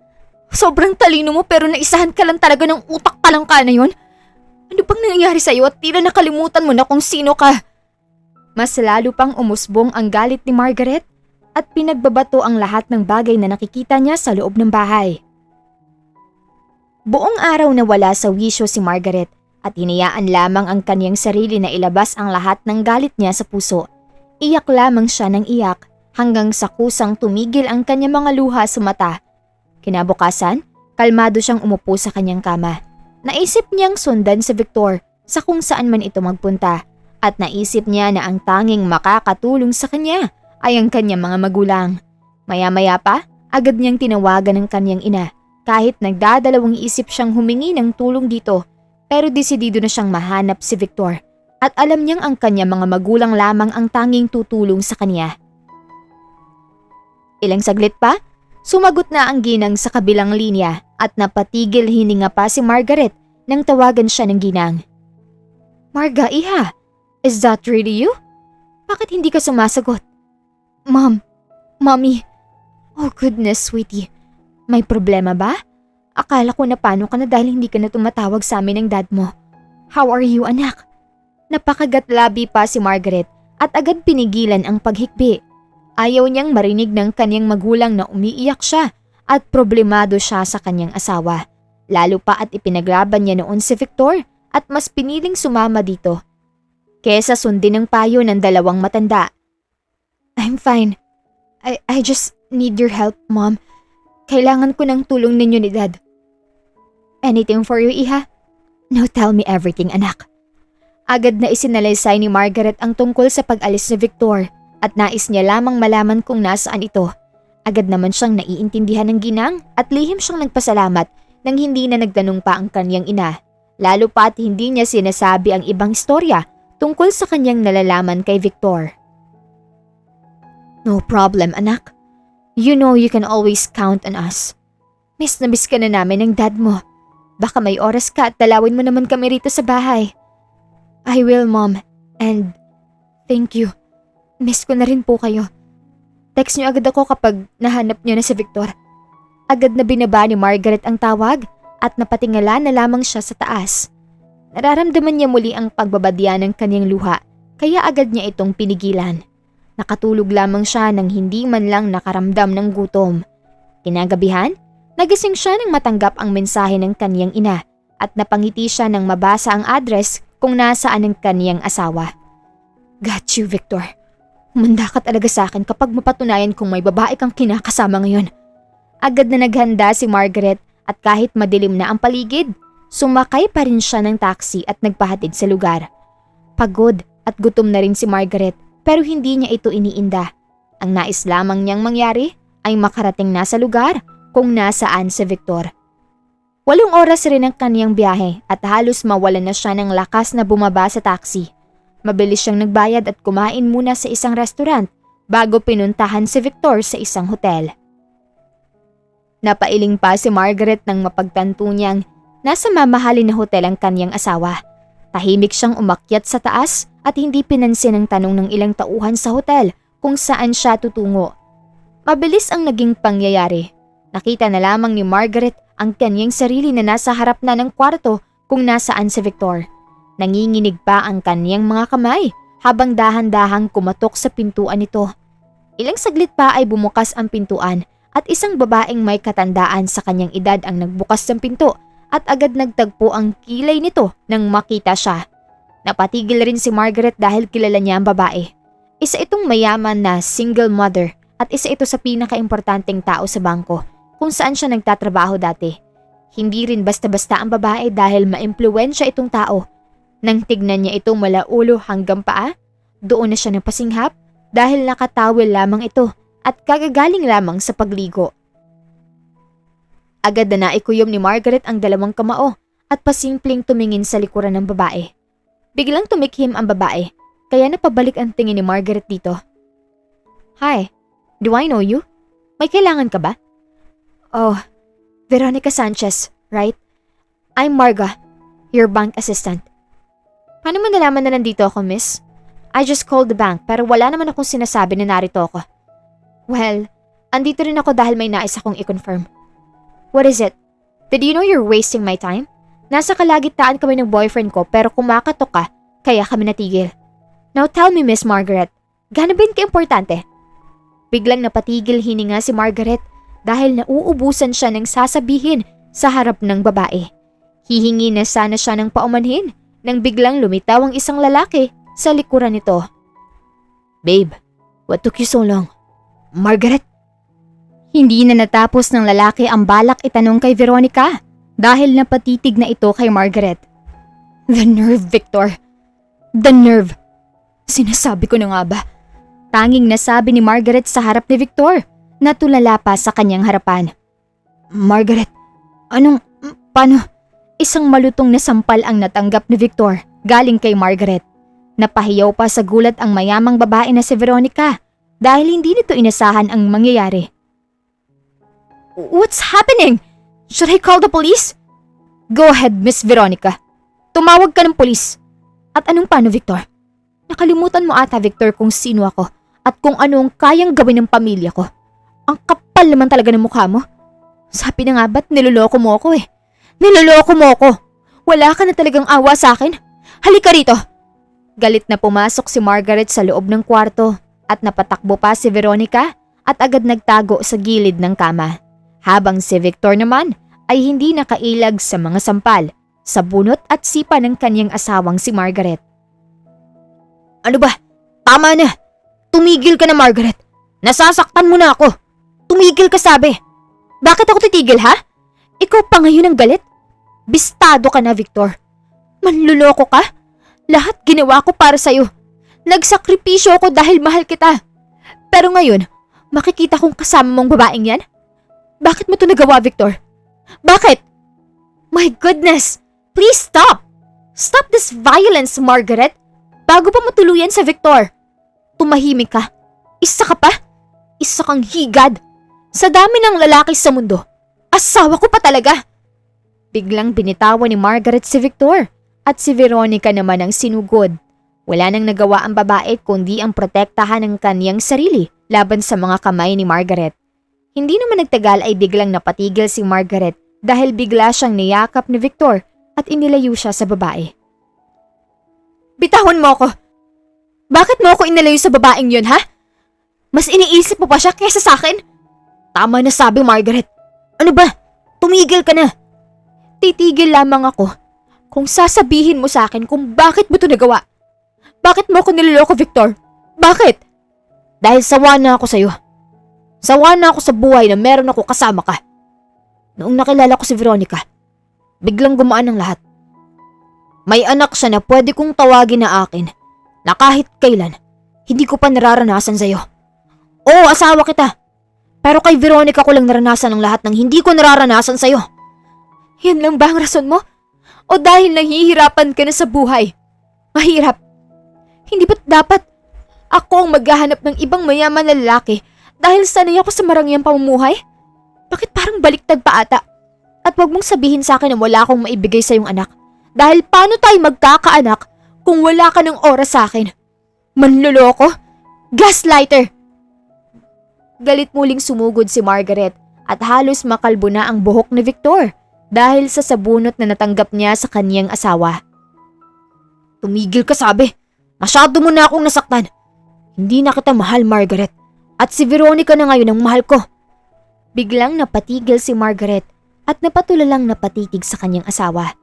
S1: Sobrang talino mo pero naisahan ka lang talaga ng utak palangka na yun. Ano bang nangyayari sa'yo at tila nakalimutan mo na kung sino ka? Mas lalo pang umusbong ang galit ni Margaret at pinagbabato ang lahat ng bagay na nakikita niya sa loob ng bahay. Buong araw na wala sa wisyo si Margaret at hinayaan lamang ang kanyang sarili na ilabas ang lahat ng galit niya sa puso. Iyak lamang siya ng iyak hanggang sa kusang tumigil ang kanyang mga luha sa mata. Kinabukasan, kalmado siyang umupo sa kanyang kama. Naisip niyang sundan si Victor sa kung saan man ito magpunta at naisip niya na ang tanging makakatulong sa kanya ay ang kanyang mga magulang. Maya-maya pa, agad niyang tinawagan ng kanyang ina kahit nagdadalawang isip siyang humingi ng tulong dito pero desidido na siyang mahanap si Victor at alam niyang ang kanyang mga magulang lamang ang tanging tutulong sa kanya. Ilang saglit pa, sumagot na ang ginang sa kabilang linya at napatigil hininga pa si Margaret nang tawagan siya ng ginang. Marga, iha, is that really you? Bakit hindi ka sumasagot? Mom, Mommy, oh goodness sweetie, may problema ba? Akala ko na paano ka na dahil hindi ka na tumatawag sa amin ng dad mo. How are you, anak? Napakagatlabi pa si Margaret at agad pinigilan ang paghikbi. Ayaw niyang marinig ng kanyang magulang na umiiyak siya at problemado siya sa kanyang asawa. Lalo pa at ipinaglaban niya noon si Victor at mas piniling sumama dito kesa sundin ang payo ng dalawang matanda. I'm fine. I just need your help, Mom. Kailangan ko ng tulong ninyo ni Dad. Anything for you, Iha? No, tell me everything, anak. Agad na isinalaysay ni Margaret ang tungkol sa pag-alis ni Victor at nais niya lamang malaman kung nasaan ito. Agad naman siyang naiintindihan ng ginang at lihim siyang nagpasalamat nang hindi na nagtanong pa ang kanyang ina. Lalo pa at hindi niya sinasabi ang ibang istorya tungkol sa kanyang nalalaman kay Victor. No problem, anak. You know you can always count on us. Miss na miss ka na namin ng dad mo. Baka may oras ka at dalawin mo naman kami rito sa bahay. I will, Mom. And thank you. Miss ko na rin po kayo. Text niyo agad ako kapag nahanap niyo na si Victor. Agad na binaba ni Margaret ang tawag at napatingala na lamang siya sa taas. Nararamdaman niya muli ang pagbabadya ng kanyang luha kaya agad niya itong pinigilan. Nakatulog lamang siya nang hindi man lang nakaramdam ng gutom. Kinagabihan, nagising siya nang matanggap ang mensahe ng kaniyang ina at napangiti siya nang mabasa ang address kung nasaan ang kaniyang asawa. Got you, Victor. Humanda ka talaga sa akin kapag mapatunayan kung may babae kang kinakasama ngayon. Agad na naghanda si Margaret at kahit madilim na ang paligid, sumakay pa rin siya ng taxi at nagpahatid sa lugar. Pagod at gutom na rin si Margaret pero hindi niya ito iniinda. Ang nais lamang niyang mangyari ay makarating na sa lugar kung nasaan si Victor. 8 oras rin ang kaniyang biyahe at halos mawalan na siya ng lakas na bumaba sa taxi. Mabilis siyang nagbayad at kumain muna sa isang restaurant bago pinuntahan si Victor sa isang hotel. Napailing pa si Margaret nang mapagtanto niyang nasa mamahalin na hotel ang kaniyang asawa. Tahimik siyang umakyat sa taas at hindi pinansin ang tanong ng ilang tauhan sa hotel kung saan siya tutungo. Mabilis ang naging pangyayari. Nakita na lamang ni Margaret ang kaniyang sarili na nasa harap na ng kwarto kung nasaan si Victor. Nanginginig pa ang kaniyang mga kamay habang dahan-dahang kumatok sa pintuan nito. Ilang saglit pa ay bumukas ang pintuan at isang babaeng may katandaan sa kanyang edad ang nagbukas ng pinto at agad nagtagpo ang kilay nito nang makita siya. Napatigil rin si Margaret dahil kilala niya ang babae. Isa itong mayaman na single mother at isa ito sa pinakaimportanteng tao sa bangko kung saan siya nagtatrabaho dati. Hindi rin basta-basta ang babae dahil maimpluwensya itong tao. Nang tignan niya ito mula ulo hanggang paa, doon na siya napasinghap dahil nakatawel lamang ito at kagagaling lamang sa pagligo. Agad na naikuyom ni Margaret ang 2 kamao at pasimpleng tumingin sa likuran ng babae. Biglang tumikhim ang babae, kaya napabalik ang tingin ni Margaret dito. Hi, do I know you? May kailangan ka ba? Oh, Veronica Sanchez, right? I'm Marga, your bank assistant. Paano mo nalaman na nandito ako, miss? I just called the bank pero wala naman akong sinasabi na narito ako. Well, andito rin ako dahil may nais akong i-confirm. What is it? Did you know you're wasting my time? Nasa kalagitnaan kami ng boyfriend ko pero kumakatok ka, kaya kami natigil. Now tell me, Miss Margaret, gaano ba yun ka-importante? Biglang napatigil hininga si Margaret dahil nauubusan siya ng sasabihin sa harap ng babae. Hihingi na sana siya ng paumanhin nang biglang lumitaw ang isang lalaki sa likuran nito. Babe, what took you so long? Margaret? Hindi na natapos ng lalaki ang balak itanong kay Veronica dahil napatitig na ito kay Margaret. The nerve, Victor. The nerve. Sinasabi ko na nga ba? Tanging nasabi ni Margaret sa harap ni Victor na tulala pa sa kanyang harapan. Margaret, paano? Isang malutong na sampal ang natanggap ni Victor galing kay Margaret. Napahiyaw pa sa gulat ang mayamang babae na si Veronica dahil hindi nito inasahan ang mangyayari. What's happening? Should I call the police? Go ahead, Miss Veronica. Tumawag ka ng pulis. At anong paano, Victor? Nakalimutan mo ata, Victor, kung sino ako at kung ano ang kayang gawin ng pamilya ko. Ang kapal naman talaga ng mukha mo. Sabi na nga ba't niloloko mo ako eh. Niloloko mo ako. Wala ka na talagang awa sa akin. Halika rito. Galit na pumasok si Margaret sa loob ng kwarto at napatakbo pa si Veronica at agad nagtago sa gilid ng kama. Habang si Victor naman ay hindi nakailag sa mga sampal, sa bunot at sipa ng kanyang asawang si Margaret. Ano ba? Tama na. Tumigil ka na, Margaret. Nasasaktan mo na ako. Tumigil ka, sabi. Bakit ako titigil, ha? Ikaw pa ngayon ang galit? Bistado ka na, Victor. Manluloko ka? Lahat ginawa ko para sa'yo. Nagsakripisyo ako dahil mahal kita. Pero ngayon, makikita kong kasama mong babaeng yan? Bakit mo to nagawa, Victor? Bakit? My goodness! Please stop! Stop this violence, Margaret! Bago pa matuluyan sa Victor. Tumahimik ka. Isa ka pa? Isa kang higad. Sa dami ng lalaki sa mundo, asawa ko pa talaga. Biglang binitawan ni Margaret si Victor at si Veronica naman ang sinugod. Wala nang nagawa ang babae kundi ang protektahan ng kaniyang sarili laban sa mga kamay ni Margaret. Hindi naman nagtagal ay biglang napatigil si Margaret dahil bigla siyang niyakap ni Victor at inilayo siya sa babae. Bitawan mo ako! Bakit mo ako inalayo sa babaeng yun, ha? Mas iniisip mo pa siya kaysa sa akin? Tama na sabi, Margaret. Ano ba? Tumigil ka na. Titigil lamang ako kung sasabihin mo sa akin kung bakit mo ito nagawa. Bakit mo ako niloloko, Victor? Bakit? Dahil sawa na ako sa'yo. Sawa na ako sa buhay na meron ako kasama ka. Noong nakilala ko si Veronica, biglang gumaan ang lahat. May anak siya na pwede kong tawagin na akin na kahit kailan hindi ko pa nararanasan sa'yo. Oo, asawa kita. Pero kay Veronica ko lang naranasan ang lahat ng hindi ko nararanasan sa'yo. Yan lang ba ang rason mo? O dahil nahihirapan ka na sa buhay? Mahirap. Hindi ba't dapat ako ang maghahanap ng ibang mayaman na lalaki dahil sanay ako sa marangyang pamumuhay? Bakit parang baliktad pa ata? At wag mong sabihin sa akin na wala akong maibigay sa iyong anak. Dahil paano tayo magkakaanak kung wala ka ng oras sa akin? Manloloko? Gaslighter! Galit muling sumugod si Margaret at halos makalbo na ang buhok ni Victor dahil sa sabunot na natanggap niya sa kaniyang asawa. Tumigil ka sabi. Masyado mo na akong nasaktan. Hindi na kita mahal, Margaret. At si Veronica na ngayon ang mahal ko. Biglang napatigil si Margaret at napatulalang napatitig sa kanyang asawa.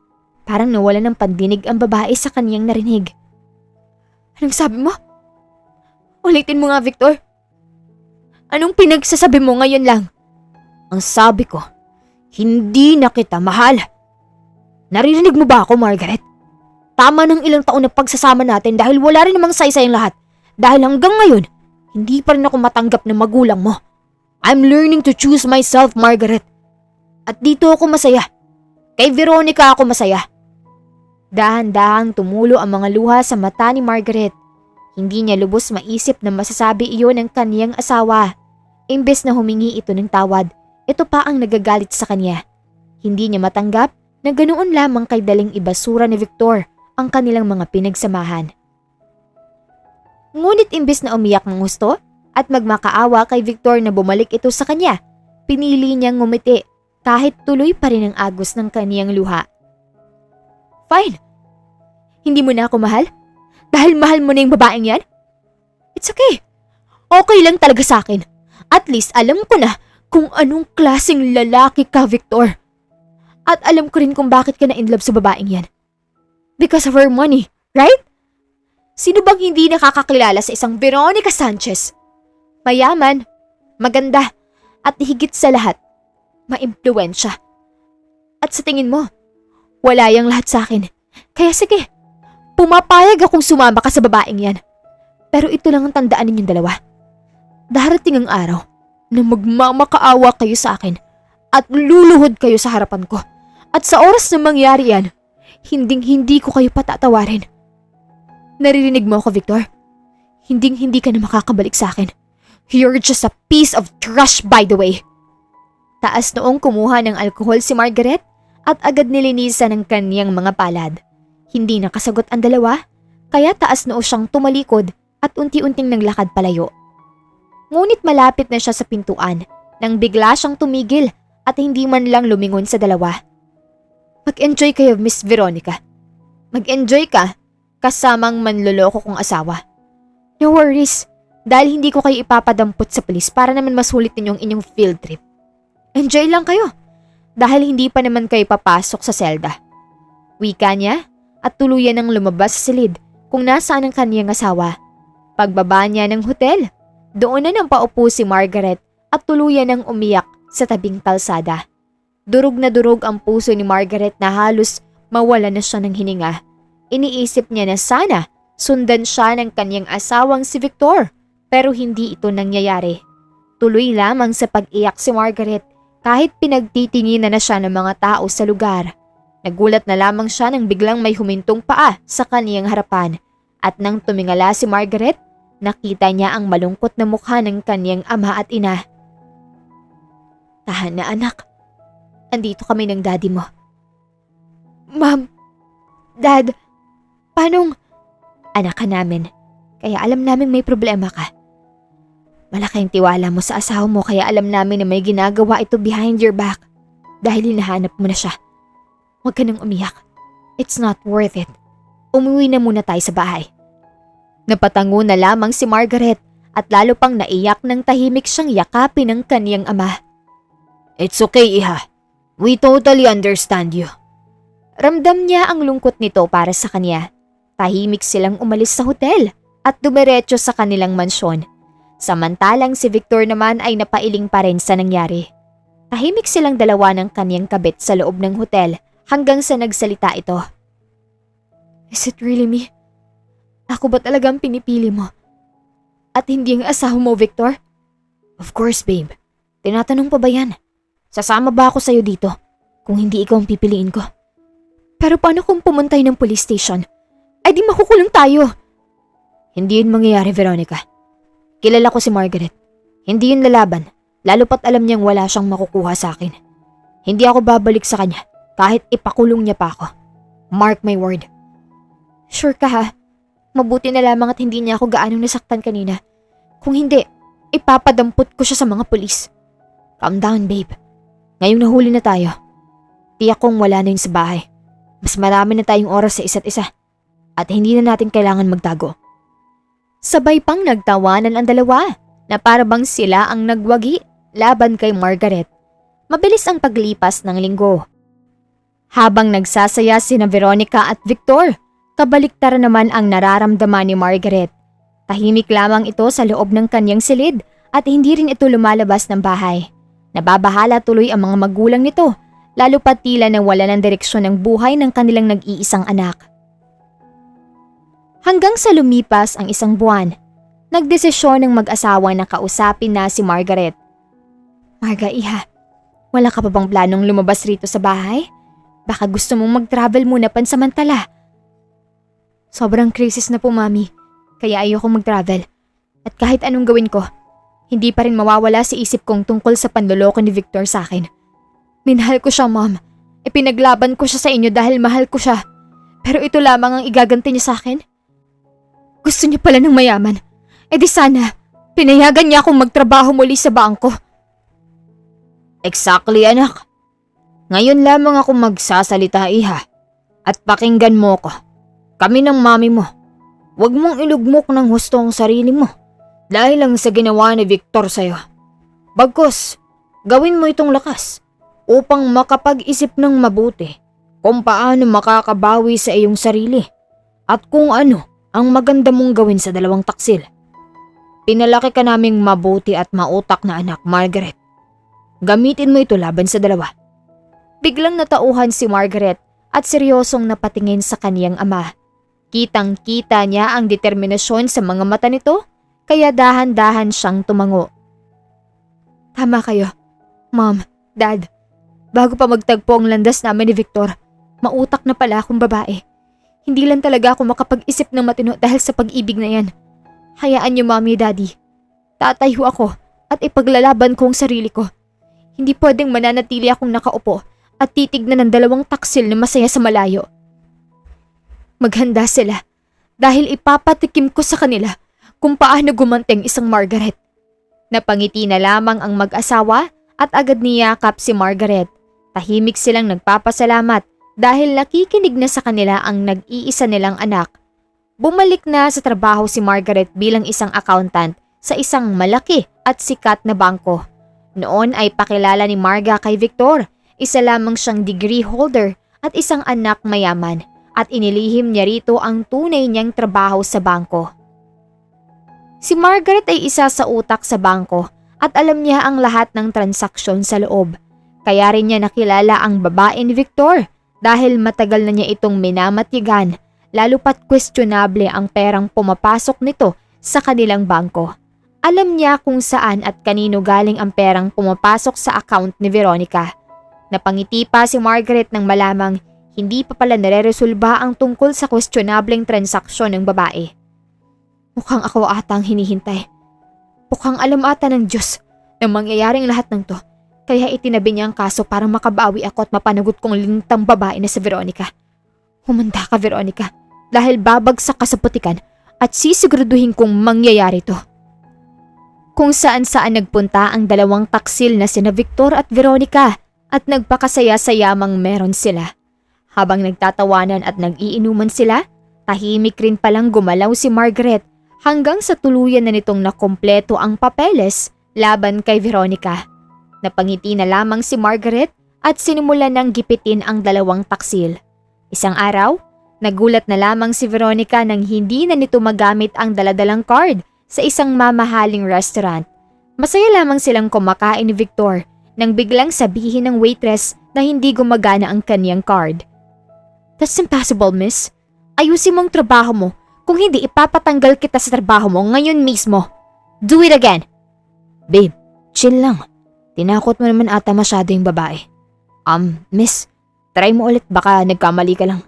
S1: Parang nawala ng pandinig ang babae sa kanyang narinig. Anong sabi mo? Ulitin mo nga, Victor. Anong pinagsasabi mo ngayon lang? Ang sabi ko, hindi na kita mahal. Naririnig mo ba ako, Margaret? Tama ng ilang taon na pagsasama natin dahil wala rin namang saysay ang lahat. Dahil hanggang ngayon, hindi pa rin ako matanggap ng magulang mo. I'm learning to choose myself, Margaret. At dito ako masaya. Kay Veronica ako masaya. Dahan-dahang tumulo ang mga luha sa mata ni Margaret. Hindi niya lubos maisip na masasabi iyon ng kaniyang asawa. Imbes na humingi ito ng tawad, ito pa ang nagagalit sa kanya. Hindi niya matanggap na ganoon lamang kay daling ibasura ni Victor ang kanilang mga pinagsamahan. Ngunit imbes na umiyak ng gusto at magmakaawa kay Victor na bumalik ito sa kanya, pinili niyang ngumiti kahit tuloy pa rin ang agos ng kaniyang luha. Fine. Hindi mo na ako mahal? Dahil mahal mo na yung babaeng yan? It's okay. Okay lang talaga sa akin. At least alam ko na kung anong klaseng lalaki ka, Victor. At alam ko rin kung bakit ka na in love sa babaeng yan. Because of her money, right? Sino bang hindi nakakakilala sa isang Veronica Sanchez? Mayaman, maganda, at higit sa lahat, maimpluwensya. At sa tingin mo, wala yang lahat sa akin. Kaya sige, pumapayag akong sumama ka sa babaeng yan. Pero ito lang ang tandaan ninyong dalawa. Darating ang araw na magmamakaawa kayo sa akin at luluhod kayo sa harapan ko. At sa oras na mangyari yan, hinding-hindi ko kayo patatawarin. Naririnig mo ako, Victor? Hinding-hindi ka na makakabalik sa akin. You're just a piece of trash, by the way. Taas noong kumuha ng alkohol si Margaret at agad nilinisan ng kaniyang mga palad. Hindi nakasagot ang dalawa, kaya taas noo siyang tumalikod at unti-unting naglakad palayo. Ngunit malapit na siya sa pintuan nang bigla siyang tumigil at hindi man lang lumingon sa dalawa. Mag-enjoy kayo, Miss Veronica. Mag-enjoy ka kasamang manloloko kong asawa. No worries, dahil hindi ko kayo ipapadampot sa pulis para naman masulit ninyong inyong field trip. Enjoy lang kayo, dahil hindi pa naman kayo papasok sa selda. Wika niya at tuluyan ng lumabas sa silid kung nasaan ang kaniyang asawa. Pagbaba niya ng hotel, doon na nang paupo si Margaret at tuluyan ng umiyak sa tabing kalsada. Durog na durog ang puso ni Margaret na halos mawala na siya ng hininga. Iniisip niya na sana sundan siya ng kanyang asawang si Victor, pero hindi ito nangyayari. Tuloy lamang sa pag-iyak si Margaret kahit pinagtitinginan na siya ng mga tao sa lugar. Nagulat na lamang siya nang biglang may humintong paa sa kaniyang harapan at nang tumingala si Margaret, nakita niya ang malungkot na mukha ng kaniyang ama at ina. Tahan na anak, andito kami ng daddy mo. Ma'am, Dad, paanong? Anak ka namin, kaya alam namin may problema ka. Malaking tiwala mo sa asawa mo kaya alam namin na may ginagawa ito behind your back dahil hinahanap mo na siya. Huwag ka nang umiyak. It's not worth it. Umuwi na muna tayo sa bahay. Napatango na lamang si Margaret at lalo pang naiyak nang tahimik siyang yakapin ng kaniyang ama. "It's okay, Iha. We totally understand you." Ramdam niya ang lungkot nito para sa kanya. Tahimik silang umalis sa hotel at dumiretso sa kanilang mansyon. Samantalang si Victor naman ay napailing pa rin sa nangyari. Tahimik silang dalawa ng kaniyang kabit sa loob ng hotel hanggang sa nagsalita ito. "Is it really me? Ako ba talagang pinipili mo? At hindi ang asawa mo, Victor?" "Of course, babe. Tinatanong pa ba yan? Sasama ba ako sa'yo dito kung hindi ikaw ang pipiliin ko?" "Pero paano kung pumuntay ng police station? Ay di makukulong tayo." "Hindi yun mangyayari, Veronica. Kilala ko si Margaret. Hindi yun lalaban, lalo pat alam niyang wala siyang makukuha sa akin. Hindi ako babalik sa kanya kahit ipakulong niya pa ako. Mark my word." "Sure ka ha? Mabuti na lamang at hindi niya ako gaanong nasaktan kanina. Kung hindi, ipapadampot ko siya sa mga pulis." "Calm down, babe. Ngayong nahuli na tayo. Tiyak kong wala na yun sa bahay. Mas marami na tayong oras sa isa't isa. At hindi na natin kailangan magtago." Sabay pang nagtawanan ang dalawa na parabang sila ang nagwagi laban kay Margaret. Mabilis ang paglipas ng linggo. Habang nagsasaya sina Veronica at Victor, kabaliktaran naman ang nararamdaman ni Margaret. Tahimik lamang ito sa loob ng kanyang silid at hindi rin ito lumalabas ng bahay. Nababahala tuloy ang mga magulang nito, lalo pat tila nang wala ng direksyon ng buhay ng kanilang nag-iisang anak. Hanggang sa lumipas ang isang buwan, nagdesisyon ng mag-asawa na kausapin na si Margaret. "Marga, Iha, wala ka pa bang planong lumabas rito sa bahay? Baka gusto mong mag-travel muna pansamantala." "Sobrang krisis na po, Mami, kaya ayoko mag-travel. At kahit anong gawin ko, hindi pa rin mawawala sa isip kong tungkol sa panloloko ni Victor sa akin. Minahal ko siya, Mom. Ipinaglaban ko siya sa inyo dahil mahal ko siya. Pero ito lamang ang igaganti niya sa akin? Gusto niya pala ng mayaman. E di sana, pinayagan niya akong magtrabaho muli sa bangko." "Exactly, anak. Ngayon lamang ako magsasalita, Iha. At pakinggan mo ko. Kami ng mami mo. Huwag mong ilugmok ng husto ang sarili mo dahil lang sa ginawa ni Victor sa'yo. Bagkus, gawin mo itong lakas upang makapag-isip ng mabuti kung paano makakabawi sa iyong sarili at kung ano ang maganda mong gawin sa dalawang taksil. Pinalaki ka naming mabuti at mautak na anak, Margaret. Gamitin mo ito laban sa dalawa." Biglang natauhan si Margaret at seryosong napatingin sa kaniyang ama. Kitang-kita niya ang determinasyon sa mga mata nito, kaya dahan-dahan siyang tumango. "Tama kayo, Mom, Dad. Bago pa magtagpo ang landas namin ni Victor, mautak na pala akong babae. Hindi lang talaga ako makapag-isip ng matino dahil sa pag-ibig na yan. Hayaan niyo, Mommy, Daddy. Tatayo ako at ipaglalaban ko ang sarili ko. Hindi pwedeng mananatili akong nakaupo at titignan ng dalawang taksil na masaya sa malayo. Maghanda sila dahil ipapatikim ko sa kanila kung paano gumanting isang Margaret." Napangiti na lamang ang mag-asawa at agad niyakap si Margaret. Tahimik silang nagpapasalamat dahil nakikinig na sa kanila ang nag-iisa nilang anak. Bumalik na sa trabaho si Margaret bilang isang accountant sa isang malaki at sikat na bangko. Noon ay pakilala ni Marga kay Victor. Isa lamang siyang degree holder at isang anak mayaman at inilihim niya rito ang tunay niyang trabaho sa bangko. Si Margaret ay isa sa utak sa bangko at alam niya ang lahat ng transaksyon sa loob. Kaya rin niya nakilala ang babae ni Victor dahil matagal na niya itong minamatigan, lalo pat questionable ang perang pumapasok nito sa kanilang bangko. Alam niya kung saan at kanino galing ang perang pumapasok sa account ni Veronica. Napangiti pa si Margaret nang malamang hindi pa pala nare-resolba ang tungkol sa questionableng transaksyon ng babae. Mukhang ako ata ang hinihintay. Mukhang alam ata ng Diyos na mangyayaring lahat ng to, kaya itinabi niya ang kaso para makabawi ako at mapanagot kong lintang babae na si Veronica. Humanda ka, Veronica, dahil babagsak ka sa putikan at sisiguraduhin kong mangyayari to. Kung saan-saan nagpunta ang dalawang taksil na sina Victor at Veronica at nagpakasaya-sayamang meron sila. Habang nagtatawanan at nag-iinuman sila, tahimik rin palang gumalaw si Margaret hanggang sa tuluyan na nitong nakumpleto ang papeles laban kay Veronica. Napangiti na lamang si Margaret at sinimulan ng gipitin ang dalawang taksil. Isang araw, nagulat na lamang si Veronica nang hindi na nito magamit ang daladalang card sa isang mamahaling restaurant. Masaya lamang silang kumakain ni Victor nang biglang sabihin ng waitress na hindi gumagana ang kanyang card. "That's impossible, miss. Ayusin mo ang trabaho mo. Kung hindi, ipapatanggal kita sa trabaho mo ngayon mismo. Do it again." "Babe, chill lang. Tinakot mo naman ata masyado yung babae." Miss, try mo ulit, baka nagkamali ka lang."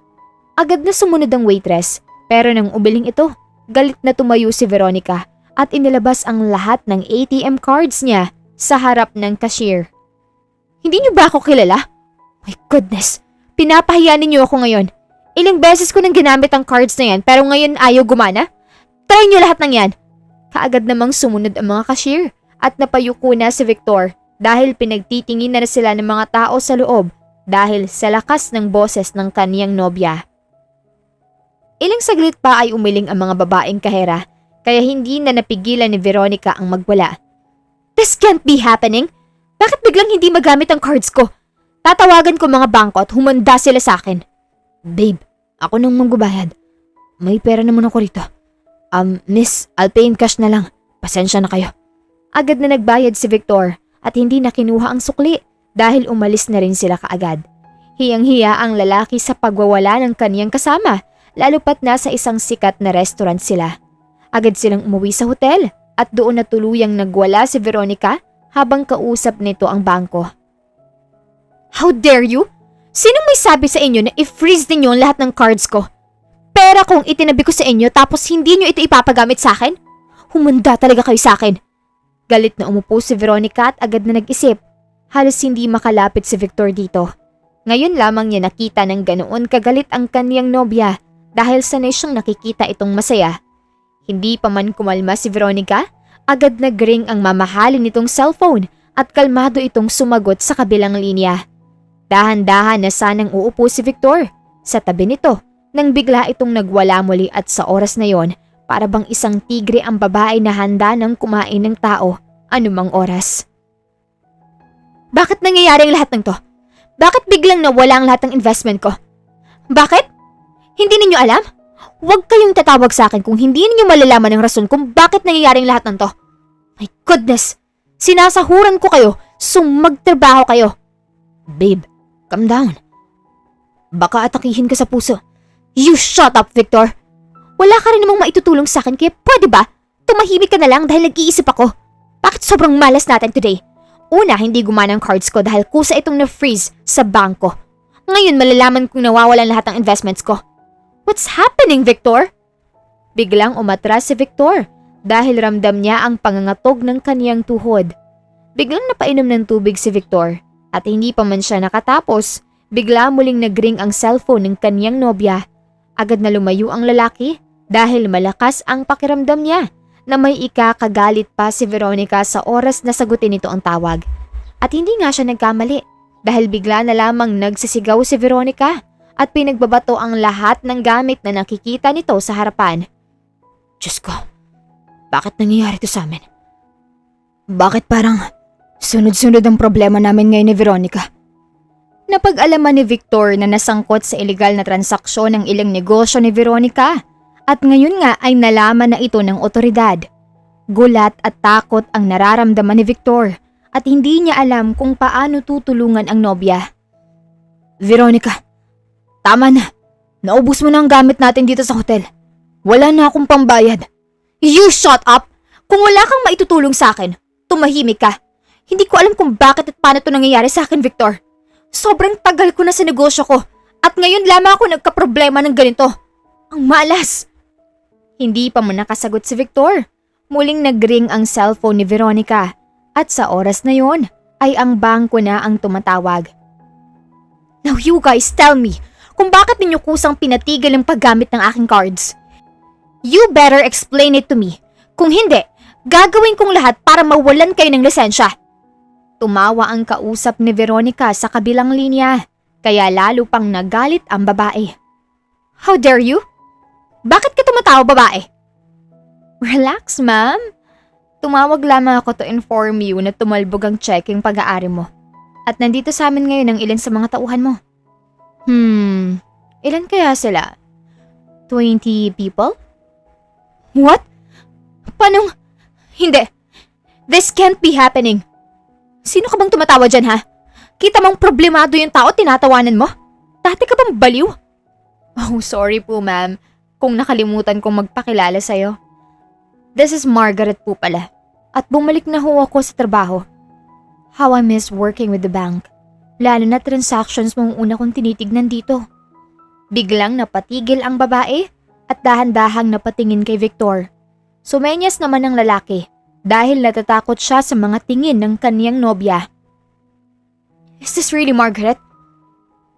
S1: Agad na sumunod ang waitress, pero nang umiling ito, galit na tumayo si Veronica at inilabas ang lahat ng ATM cards niya sa harap ng cashier. "Hindi niyo ba ako kilala? My goodness, pinapahiya ninyo ako ngayon. Ilang beses ko nang ginamit ang cards na yan pero ngayon ayaw gumana? Try niyo lahat ng yan." Kaagad namang sumunod ang mga cashier at napayuko na si Victor dahil pinagtitingin na sila ng mga tao sa loob dahil sa lakas ng boses ng kaniyang nobya. Ilang saglit pa ay umiling ang mga babaeng kahera kaya hindi na napigilan ni Veronica ang magwala. "This can't be happening. Bakit biglang hindi magamit ang cards ko? Tatawagan ko mga bangko at humanda sila sa akin." "Babe, ako nang manggubayad. May pera naman ako rito. Miss, I'll pay in cash na lang. Pasensya na kayo." Agad na nagbayad si Victor at hindi na kinuha ang sukli dahil umalis na rin sila kaagad. Hiyang-hiya ang lalaki sa pagwawala ng kaniyang kasama, lalo pat nasa isang sikat na restaurant sila. Agad silang umuwi sa hotel at doon na tuluyang nagwala si Veronica habang kausap nito ang bangko. "How dare you? Sinong may sabi sa inyo na i-freeze ninyo ang lahat ng cards ko? Pera kong itinabi ko sa inyo tapos hindi nyo ito ipapagamit sa akin? Humanda talaga kayo sa akin." Galit na umupo si Veronica at agad na nag-isip. Halos hindi makalapit si Victor dito. Ngayon lamang niya nakita ng ganoon kagalit ang kaniyang nobya dahil sanay siyang nakikita itong masaya. Hindi pa man kumalma si Veronica, agad nag-ring ang mamahalin nitong cellphone at kalmado itong sumagot sa kabilang linya. Dahan-dahan na sanang uupo si Victor sa tabi nito nang bigla itong nagwala muli at sa oras na yon para bang isang tigre ang babae na handa ng kumain ng tao anumang oras. "Bakit nangyayari ang lahat ng to? Bakit biglang nawala ang lahat ng investment ko? Bakit? Hindi ninyo alam? Huwag kayong tatawag sa akin kung hindi ninyo malalaman ang rason kung bakit nangyayari ang lahat ng to. My goodness! Sinasahuran ko kayo, so magtrabaho kayo." "Babe, calm down. Baka atakihin ka sa puso." "You shut up, Victor! Wala ka rin namang maitutulong sa akin kaya pwede ba? Tumahimik ka na lang dahil nag-iisip ako. Bakit sobrang malas natin today? Una, hindi gumana ang cards ko dahil kusa itong na-freeze sa bangko. Ngayon malalaman kong nawawalan lahat ng investments ko. What's happening, Victor?" Biglang umatras si Victor dahil ramdam niya ang pangangatog ng kaniyang tuhod. Biglang napainom ng tubig si Victor at hindi pa man siya nakatapos, bigla muling nag-ring ang cellphone ng kaniyang nobya. Agad na lumayo ang lalaki dahil malakas ang pakiramdam niya na may ikakagalit pa si Veronica sa oras na sagutin nito ang tawag. At hindi nga siya nagkamali dahil bigla na lamang nagsisigaw si Veronica at pinagbabato ang lahat ng gamit na nakikita nito sa harapan. "Diyos ko, bakit nangyayari ito sa amin? Bakit parang sunod-sunod ang problema namin ngayon ni Veronica?" Napag-alaman ni Victor na nasangkot sa ilegal na transaksyon ng ilang negosyo ni Veronica at ngayon nga ay nalaman na ito ng otoridad. Gulat at takot ang nararamdaman ni Victor at hindi niya alam kung paano tutulungan ang nobya. "Veronica, tama na. Naubos mo na ang gamit natin dito sa hotel. Wala na akong pambayad." "You shut up! Kung wala kang maitutulong sa akin, tumahimik ka. Hindi ko alam kung bakit at paano ito nangyayari sa akin, Victor. Sobrang tagal ko na sa negosyo ko at ngayon lamang ako nagkaproblema ng ganito. Ang malas." Hindi pa man nakasagot si Victor. Muling nag-ring ang cellphone ni Veronica at sa oras na yon ay ang bangko na ang tumatawag. "Now you guys tell me kung bakit ninyo kusang pinatigil ang paggamit ng aking cards. You better explain it to me. Kung hindi, gagawin kong lahat para mawalan kayo ng lisensya." Tumawa ang kausap ni Veronica sa kabilang linya, kaya lalo pang nagalit ang babae. "How dare you? Bakit ka tumatawa, babae?" Relax, ma'am. Tumawag lamang ako to inform you na tumalbog ang checking pag-aari mo. At nandito sa amin ngayon ang ilan sa mga tauhan mo. Ilan kaya sila? 20 people? What? Paano? Hindi. This can't be happening. Sino ka bang tumatawa dyan, ha? Kita mong problemado yung tao, tinatawanan mo? Dati ka bang baliw? Oh, sorry po, ma'am, kung nakalimutan kong magpakilala sa'yo. This is Margaret po pala. At bumalik na ho ako sa trabaho. How I miss working with the bank. Lalo na transactions mong una kong tinitignan dito. Biglang napatigil ang babae at dahan-dahang napatingin kay Victor. Sumenyas naman ang lalaki dahil natatakot siya sa mga tingin ng kaniyang nobya. Is this really Margaret?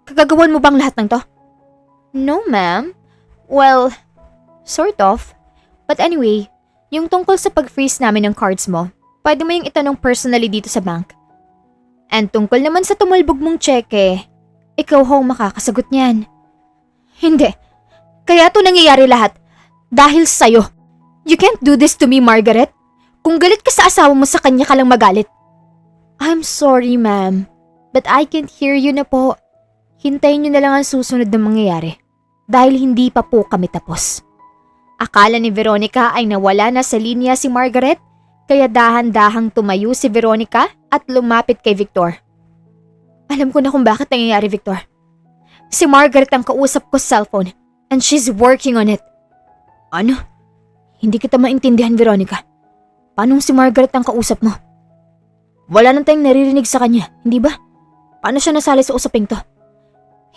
S1: Kagagawan mo bang lahat ng to? No, ma'am. Well, sort of. But anyway, yung tungkol sa pag-freeze namin ng cards mo, pwede mo yung itanong personally dito sa bank. And tungkol naman sa tumulbog mong cheque, ikaw ho makakasagot niyan. Hindi. Kaya to nangyayari lahat. Dahil sa'yo. You can't do this to me, Margaret. Kung galit ka sa asawa mo, sa kanya ka lang magalit. I'm sorry, ma'am. But I can't hear you na po. Hintayin niyo na lang ang susunod na mangyayari. Dahil hindi pa po kami tapos. Akala ni Veronica ay nawala na sa linya si Margaret, kaya dahan-dahang tumayo si Veronica at lumapit kay Victor. Alam ko na kung bakit nangyayari, Victor. Si Margaret ang kausap ko sa cellphone and she's working on it. Ano? Hindi kita maintindihan, Veronica. Paano si Margaret ang kausap mo? Wala nang tayong naririnig sa kanya, hindi ba? Paano siya nasali sa usaping to?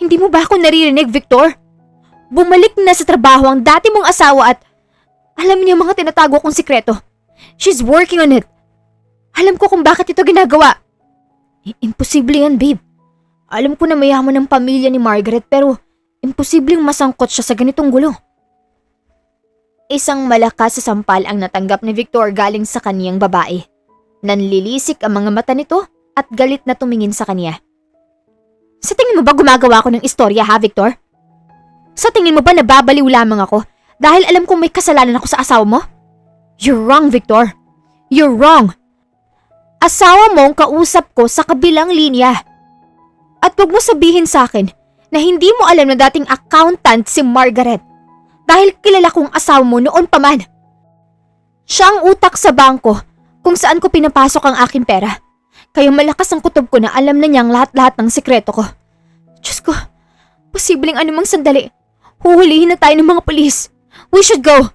S1: Hindi mo ba ako naririnig, Victor? Bumalik na sa trabaho ang dati mong asawa at alam niya mga tinatago kong sikreto. She's working on it. Alam ko kung bakit ito ginagawa. Imposible yan, babe. Alam ko na mayaman ng pamilya ni Margaret pero imposibleng masangkot siya sa ganitong gulo. Isang malakas sa sampal ang natanggap ni Victor galing sa kaniyang babae. Nanlilisik ang mga mata nito at galit na tumingin sa kaniya. Sa tingin mo ba gumagawa ako ng istorya, ha, Victor? Sa tingin mo ba nababaliw lamang ako dahil alam kong may kasalanan ako sa asawa mo? You're wrong, Victor. You're wrong. Asawa mo ang kausap ko sa kabilang linya. At huwag mo sabihin sa akin na hindi mo alam na dating accountant si Margaret dahil kilala kong asawa mo noon pa man. Siya ang utak sa bangko kung saan ko pinapasok ang aking pera. Kaya malakas ang kutob ko na alam na niyang lahat-lahat ng sikreto ko. Diyos ko, posibleng anumang sandali. Huhulihin na tayo ng mga pulis. We should go.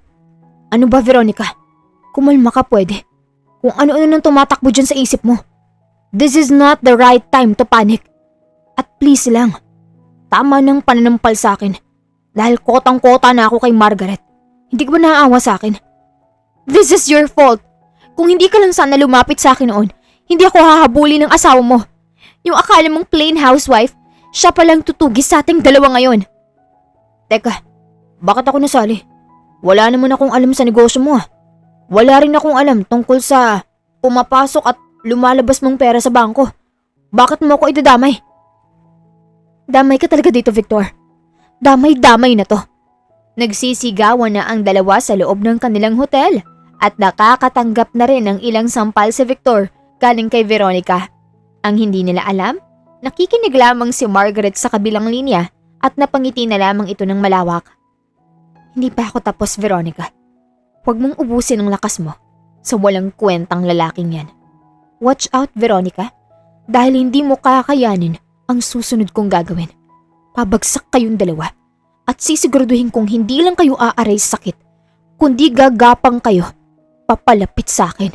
S1: Ano ba, Veronica? Kumalma ka pwede. Kung ano-ano nang tumatakbo dyan sa isip mo. This is not the right time to panic. At please lang, tama ng pananampal sa akin. Dahil kotang-kota na ako kay Margaret. Hindi ka ba naaawa sa akin? This is your fault. Kung hindi ka lang sana lumapit sa akin noon, hindi ako hahabulin ng asawa mo. Yung akala mong plain housewife, siya palang tutugis sa ating dalawa ngayon. Teka, bakit ako nasali? Wala naman akong alam sa negosyo mo ah. Wala rin akong alam tungkol sa pumapasok at lumalabas mong pera sa bangko. Bakit mo ako idadamay? Damay ka talaga dito, Victor. Damay-damay na to. Nagsisigawan na ang dalawa sa loob ng kanilang hotel at nakakatanggap na rin ng ilang sampal si Victor galing kay Veronica. Ang hindi nila alam, nakikinig lamang si Margaret sa kabilang linya at napangiti na lamang ito ng malawak. Hindi pa ako tapos, Veronica. Huwag mong ubusin ang lakas mo sa walang kwentang lalaking yan. Watch out, Veronica. Dahil hindi mo kakayanin ang susunod kong gagawin. Pabagsak kayong dalawa at sisiguraduhin kong hindi lang kayo aaray sa sakit, kundi gagapang kayo papalapit sa akin.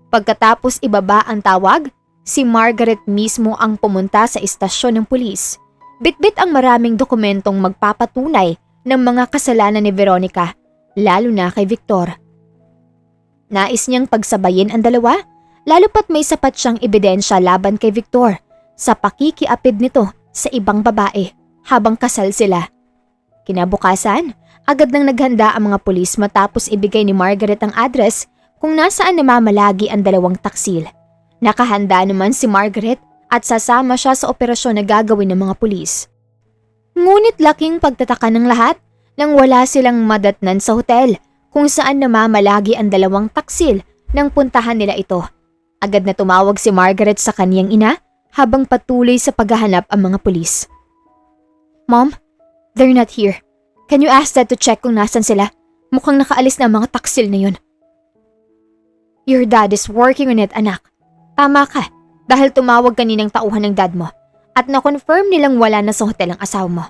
S1: Pagkatapos ibaba ang tawag, si Margaret mismo ang pumunta sa istasyon ng pulis. Bitbit ang maraming dokumentong magpapatunay ng mga kasalanan ni Veronica, lalo na kay Victor. Nais niyang pagsabayin ang dalawa, lalo pat may sapat siyang ebidensya laban kay Victor sa pakikiapid nito sa ibang babae habang kasal sila. Kinabukasan, agad nang naghanda ang mga pulis matapos ibigay ni Margaret ang address kung nasaan namamalagi ang dalawang taksil. Nakahanda naman si Margaret at sasama siya sa operasyon na gagawin ng mga pulis. Ngunit laking pagtataka ng lahat nang wala silang madatnan sa hotel kung saan namamalagi ang dalawang taksil nang puntahan nila ito. Agad na tumawag si Margaret sa kaniyang ina habang patuloy sa paghahanap ang mga pulis. Mom, they're not here. Can you ask Dad to check kung nasan sila? Mukhang nakaalis na ang mga taksil na yun. Your dad is working on it, anak. Tama ka, dahil tumawag kaninang tauhan ng dad mo at na-confirm nilang wala na sa hotel ang asawa mo.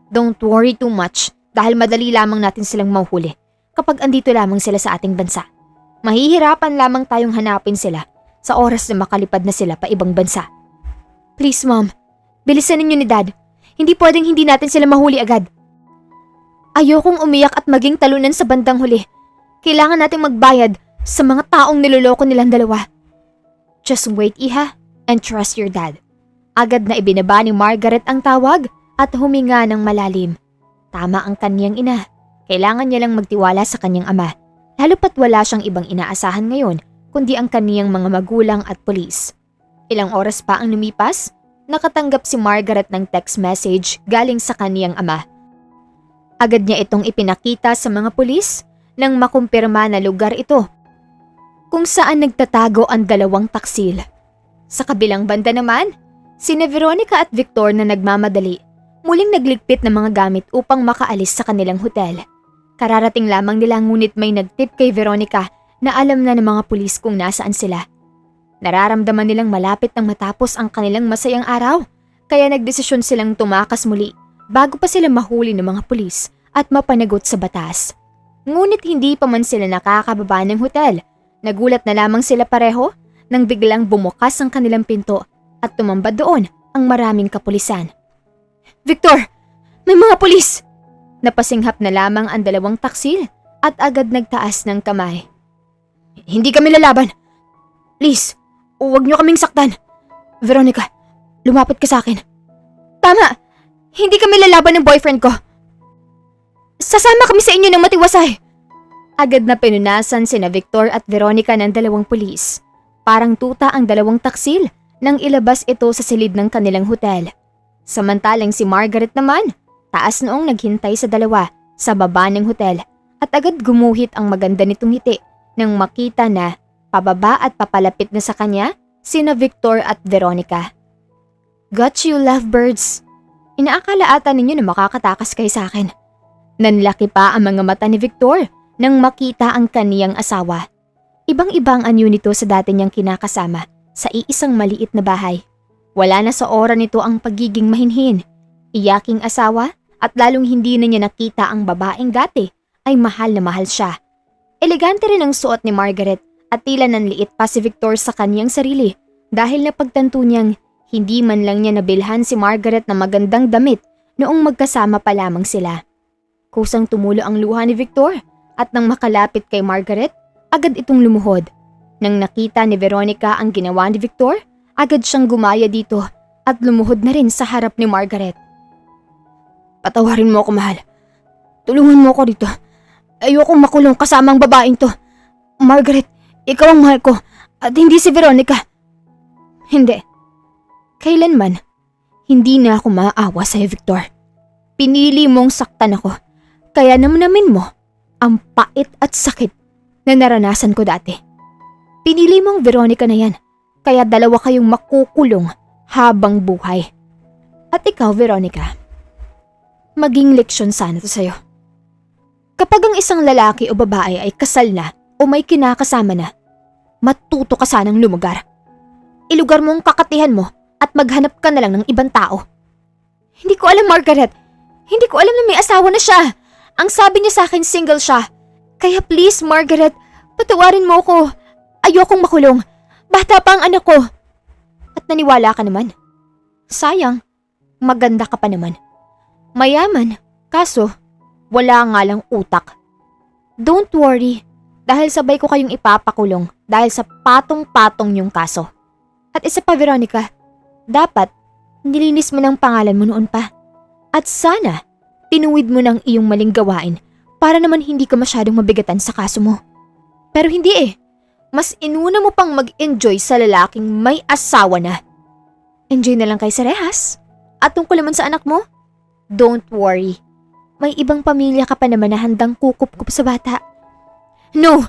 S1: Don't worry too much dahil madali lamang natin silang mahuhuli kapag andito lamang sila sa ating bansa. Mahihirapan lamang tayong hanapin sila sa oras na makalipad na sila pa ibang bansa. Please mom, bilisan ninyo ni dad. Hindi pwedeng hindi natin sila mahuli agad. Ayokong umiyak at maging talunan sa bandang huli. Kailangan nating magbayad sa mga taong niloloko nilang dalawa. Just wait, Iha, and trust your dad. Agad na ibinaba ni Margaret ang tawag at huminga ng malalim. Tama ang kanyang ina. Kailangan niya lang magtiwala sa kanyang ama, lalo pat wala siyang ibang inaasahan ngayon kundi ang kaniyang mga magulang at pulis. Ilang oras pa ang lumipas, nakatanggap si Margaret ng text message galing sa kaniyang ama. Agad niya itong ipinakita sa mga pulis nang makumpirma na lugar ito kung saan nagtatago ang dalawang taksil. Sa kabilang banda naman, sina Veronica at Victor na nagmamadali, muling nagligpit ng mga gamit upang makaalis sa kanilang hotel. Kararating lamang nila ngunit may nagtip kay Veronica na alam na ng mga pulis kung nasaan sila. Nararamdaman nilang malapit nang matapos ang kanilang masayang araw, kaya nagdesisyon silang tumakas muli bago pa sila mahuli ng mga pulis at mapanagot sa batas. Ngunit hindi pa man sila nakakababa ng hotel. Nagulat na lamang sila pareho nang biglang bumukas ang kanilang pinto at tumambad doon ang maraming kapulisan. Victor! May mga pulis! Napasinghap na lamang ang dalawang taksil at agad nagtaas ng kamay. Hindi kami lalaban. Please, huwag niyo kaming saktan. Veronica, lumapit ka sa akin. Tama! Hindi kami lalaban ng boyfriend ko. Sasama kami sa inyo ng matiwasay. Agad na pinunasan sina Victor at Veronica ng dalawang pulis. Parang tuta ang dalawang taksil nang ilabas ito sa silid ng kanilang hotel. Samantalang si Margaret naman, taas noong naghintay sa dalawa sa baba ng hotel at agad gumuhit ang maganda nitong ngiti nang makita na pababa at papalapit na sa kanya sina Victor at Veronica. Got you, lovebirds. Inaakala ata ninyo na makakatakas kayo sa akin. Nanlaki pa ang mga mata ni Victor nang makita ang kaniyang asawa. Ibang-ibang anyo nito sa dati niyang kinakasama sa iisang maliit na bahay. Wala na sa aura nito ang pagiging mahinhin. Iyaking asawa at lalong hindi na niya nakita ang babaeng dati ay mahal na mahal siya. Elegante rin ang suot ni Margaret at tila nanliit pa si Victor sa kaniyang sarili dahil napagtanto niyang hindi man lang niya nabilhan si Margaret na magandang damit noong magkasama pa lamang sila. Kusang tumulo ang luha ni Victor at nang makalapit kay Margaret, agad itong lumuhod. Nang nakita ni Veronica ang ginawa ni Victor, agad siyang gumaya dito at lumuhod na rin sa harap ni Margaret. Patawarin mo ako, mahal. Tulungan mo ako dito. Ayokong makulong kasama ang babaeng to. Margaret, ikaw ang mahal ko at hindi si Veronica. Hindi. Kailanman, hindi na ako maaawa sa'yo, Victor. Pinili mong saktan ako, kaya namnamin mo ang pait at sakit na naranasan ko dati. Pinili mong Veronica na yan, kaya dalawa kayong makukulong habang buhay. At ikaw, Veronica, maging leksyon sana to sa'yo. Kapag ang isang lalaki o babae ay kasal na o may kinakasama na, matuto ka sanang lumugar. Ilugar mo ang kakatihan mo at maghanap ka na lang ng ibang tao. Hindi ko alam, Margaret. Hindi ko alam na may asawa na siya. Ang sabi niya sa akin single siya. Kaya please, Margaret, patawarin mo ko. Ayokong makulong. Bata pa ang anak ko. At naniwala ka naman. Sayang, maganda ka pa naman. Mayaman, kaso wala nga lang utak. Don't worry, dahil sabay ko kayong ipapakulong dahil sa patong-patong yung kaso. At isa pa, Veronica, dapat nilinis mo ng pangalan mo noon pa. At sana, tinuwid mo ng iyong maling gawain para naman hindi ka masyadong mabigatan sa kaso mo. Pero hindi eh. Mas inuna mo pang mag-enjoy sa lalaking may asawa na. Enjoy na lang kay sa rehas. At tungkol naman sa anak mo, don't worry. May ibang pamilya ka pa naman na handang kukup-kup sa bata. No!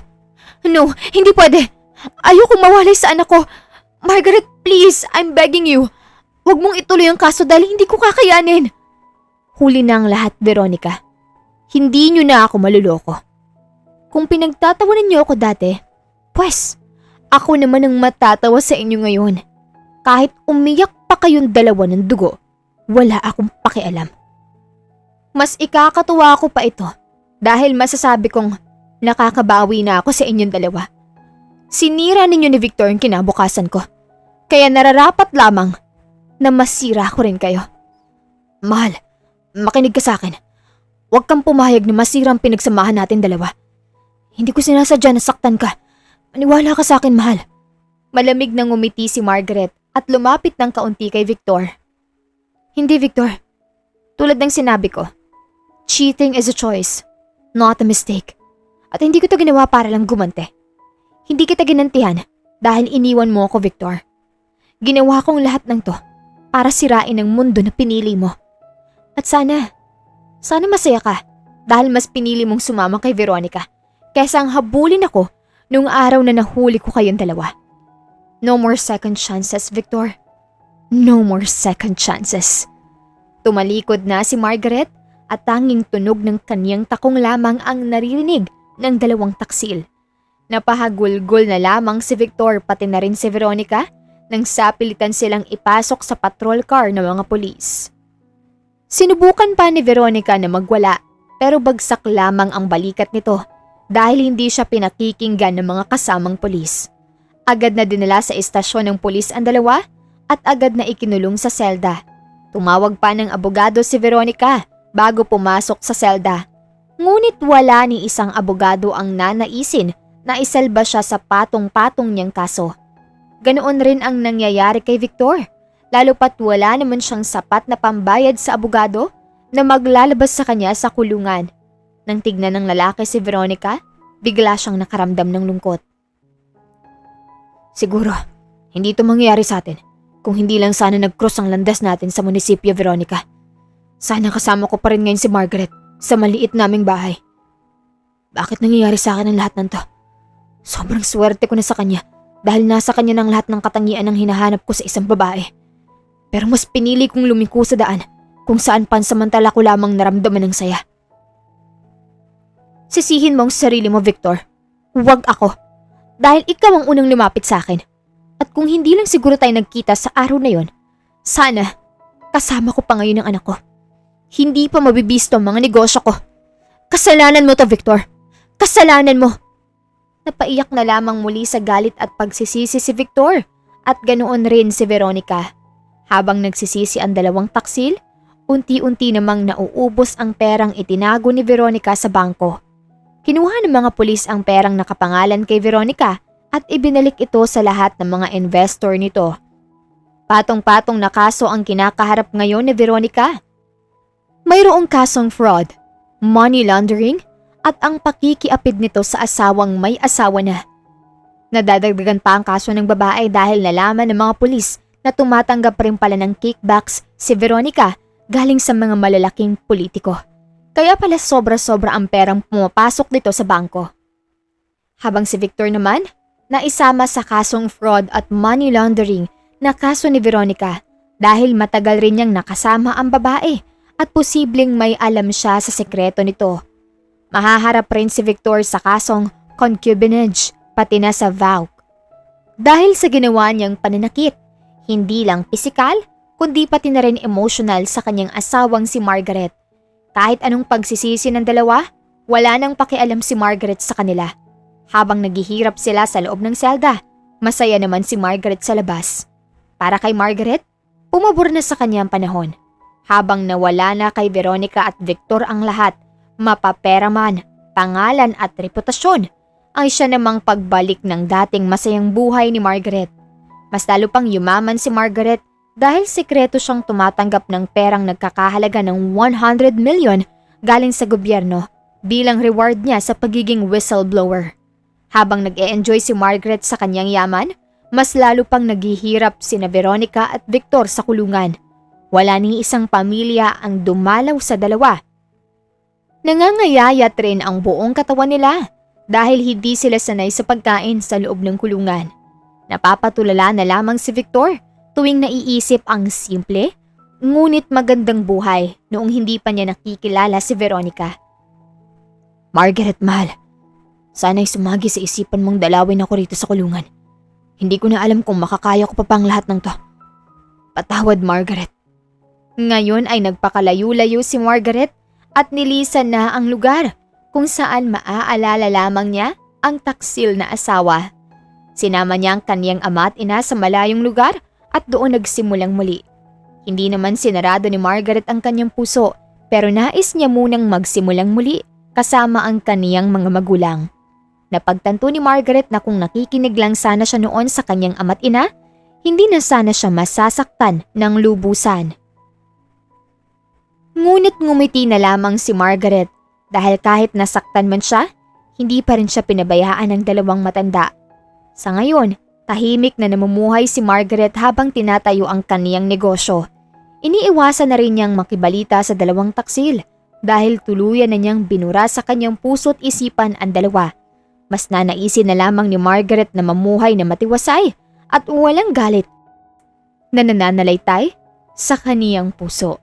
S1: No! Hindi pwede! Ayokong mawalay sa anak ko! Margaret, please! I'm begging you! Huwag mong ituloy ang kaso dahil hindi ko kakayanin! Huli na ang lahat, Veronica. Hindi niyo na ako maluloko. Kung pinagtatawanan niyo ako dati, pwes, ako naman ang matatawa sa inyo ngayon. Kahit umiyak pa kayong dalawa ng dugo, wala akong pakialam. Mas ikakatuwa ko pa ito dahil masasabi kong nakakabawi na ako sa inyong dalawa. Sinira ninyo ni Victor ang kinabukasan ko, kaya nararapat lamang na masira ko rin kayo. Mahal, makinig ka sa akin. Huwag kang pumayag na masira ang pinagsamahan natin dalawa. Hindi ko sinasadya na saktan ka. Maniwala ka sa akin, mahal. Malamig nang ngumiti si Margaret at lumapit ng kaunti kay Victor. Hindi, Victor. Tulad ng sinabi ko, cheating is a choice, not a mistake. At hindi ko to ginawa para lang gumante. Hindi kita ginantihan dahil iniwan mo ako, Victor. Ginawa kong lahat ng to para sirain ang mundo na pinili mo. At sana masaya ka dahil mas pinili mong sumama kay Veronica kaysa ang habulin ako nung araw na nahuli ko kayong dalawa. No more second chances, Victor. No more second chances. Tumalikod na si Margaret at tanging tunog ng kaniyang takong lamang ang naririnig ng dalawang taksil. Napahagulgol na lamang si Victor pati na rin si Veronica nang sapilitan silang ipasok sa patrol car ng mga pulis. Sinubukan pa ni Veronica na magwala pero bagsak lamang ang balikat nito dahil hindi siya pinakikinggan ng mga kasamang pulis. Agad na dinala sa istasyon ng pulis ang dalawa at agad na ikinulong sa selda. Tumawag pa ng abogado si Veronica bago pumasok sa selda. Ngunit wala ni isang abogado ang nanaisin na isalba siya sa patong-patong niyang kaso. Ganoon rin ang nangyayari kay Victor, lalo pat wala naman siyang sapat na pambayad sa abogado na maglalabas sa kanya sa kulungan. Nang tignan ng lalaki si Veronica, bigla siyang nakaramdam ng lungkot. Siguro, hindi ito mangyayari sa atin kung hindi lang sana nag-cross ang landas natin sa munisipyo, Veronica. Sana kasama ko pa rin ngayon si Margaret sa maliit naming bahay. Bakit nangyayari sa akin ang lahat ng to? Sobrang swerte ko na sa kanya dahil nasa kanya ng lahat ng katangian ang hinahanap ko sa isang babae. Pero mas pinili kong lumiko sa daan kung saan pansamantala ko lamang naramdaman ng saya. Sisihin mo ang sarili mo, Victor. Huwag ako. Dahil ikaw ang unang lumapit sa akin. At kung hindi lang siguro tayo nagkita sa araw na yon, sana kasama ko pa ngayon ang anak ko. Hindi pa mabibisto ang mga negosyo ko. Kasalanan mo to, Victor. Kasalanan mo. Napaiyak na lamang muli sa galit at pagsisisi si Victor at ganoon rin si Veronica. Habang nagsisisi ang dalawang taksil, unti-unti namang nauubos ang perang itinago ni Veronica sa bangko. Kinuha ng mga pulis ang perang nakapangalan kay Veronica at ibinalik ito sa lahat ng mga investor nito. Patong-patong na kaso ang kinakaharap ngayon ni Veronica. Mayroong kasong fraud, money laundering at ang pakikiapid nito sa asawang may asawa na. Nadadagdagan pa ang kaso ng babae dahil nalaman ng mga pulis na tumatanggap rin pala ng kickbacks si Veronica galing sa mga malalaking politiko. Kaya pala sobra-sobra ang perang pumapasok dito sa bangko. Habang si Victor naman, naisama sa kasong fraud at money laundering na kaso ni Veronica dahil matagal rin niyang nakasama ang babae at posibleng may alam siya sa sekreto nito. Mahaharap rin si Victor sa kasong concubinage pati na sa VAUC. Dahil sa ginawa niyang pananakit, hindi lang pisikal kundi pati na rin emotional sa kanyang asawang si Margaret. Kahit anong pagsisisi ng dalawa, wala nang pakialam si Margaret sa kanila. Habang naghihirap sila sa loob ng selda, masaya naman si Margaret sa labas. Para kay Margaret, pumabor na sa kanyang panahon. Habang nawala na kay Veronica at Victor ang lahat, mapapera man, pangalan at reputasyon, ang siya namang pagbalik ng dating masayang buhay ni Margaret. Mas lalo pang yumaman si Margaret dahil sekreto siyang tumatanggap ng perang nagkakahalaga ng 100 million galing sa gobyerno bilang reward niya sa pagiging whistleblower. Habang nag-e-enjoy si Margaret sa kanyang yaman, mas lalo pang naghihirap sina Veronica at Victor sa kulungan. Wala ni isang pamilya ang dumalaw sa dalawa. Nangangayayat rin ang buong katawan nila dahil hindi sila sanay sa pagkain sa loob ng kulungan. Napapatulala na lamang si Victor tuwing naiisip ang simple, ngunit magandang buhay noong hindi pa niya nakikilala si Veronica. Margaret, mahal. Sana'y sumagi sa isipan mong dalawin ako rito sa kulungan. Hindi ko na alam kung makakaya ko pa pang lahat ng to. Patawad, Margaret. Ngayon ay nagpakalayo-layo si Margaret at nilisan na ang lugar kung saan maaalala lamang niya ang taksil na asawa. Sinama niya ang kaniyang ama at ina sa malayong lugar at doon nagsimulang muli. Hindi naman sinarado ni Margaret ang kanyang puso pero nais niya munang magsimulang muli kasama ang kaniyang mga magulang. Napagtanto ni Margaret na kung nakikinig lang sana siya noon sa kanyang ama't ina, hindi na sana siya masasaktan ng lubusan. Ngunit ngumiti na lamang si Margaret dahil kahit nasaktan man siya, hindi pa rin siya pinabayaan ng dalawang matanda. Sa ngayon, tahimik na namumuhay si Margaret habang tinatayo ang kaniyang negosyo. Iniiwasan na rin niyang makibalita sa dalawang taksil dahil tuluyan na niyang binura sa kanyang puso't isipan ang dalawa. Mas nanaisin na lamang ni Margaret na mamuhay na matiwasay at walang galit na nananalaytay sa kaniyang puso.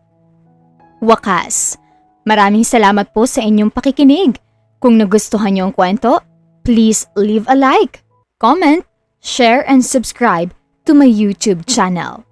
S1: Wakas, maraming salamat po sa inyong pakikinig. Kung nagustuhan niyo ang kwento, please leave a like, comment, share and subscribe to my YouTube channel.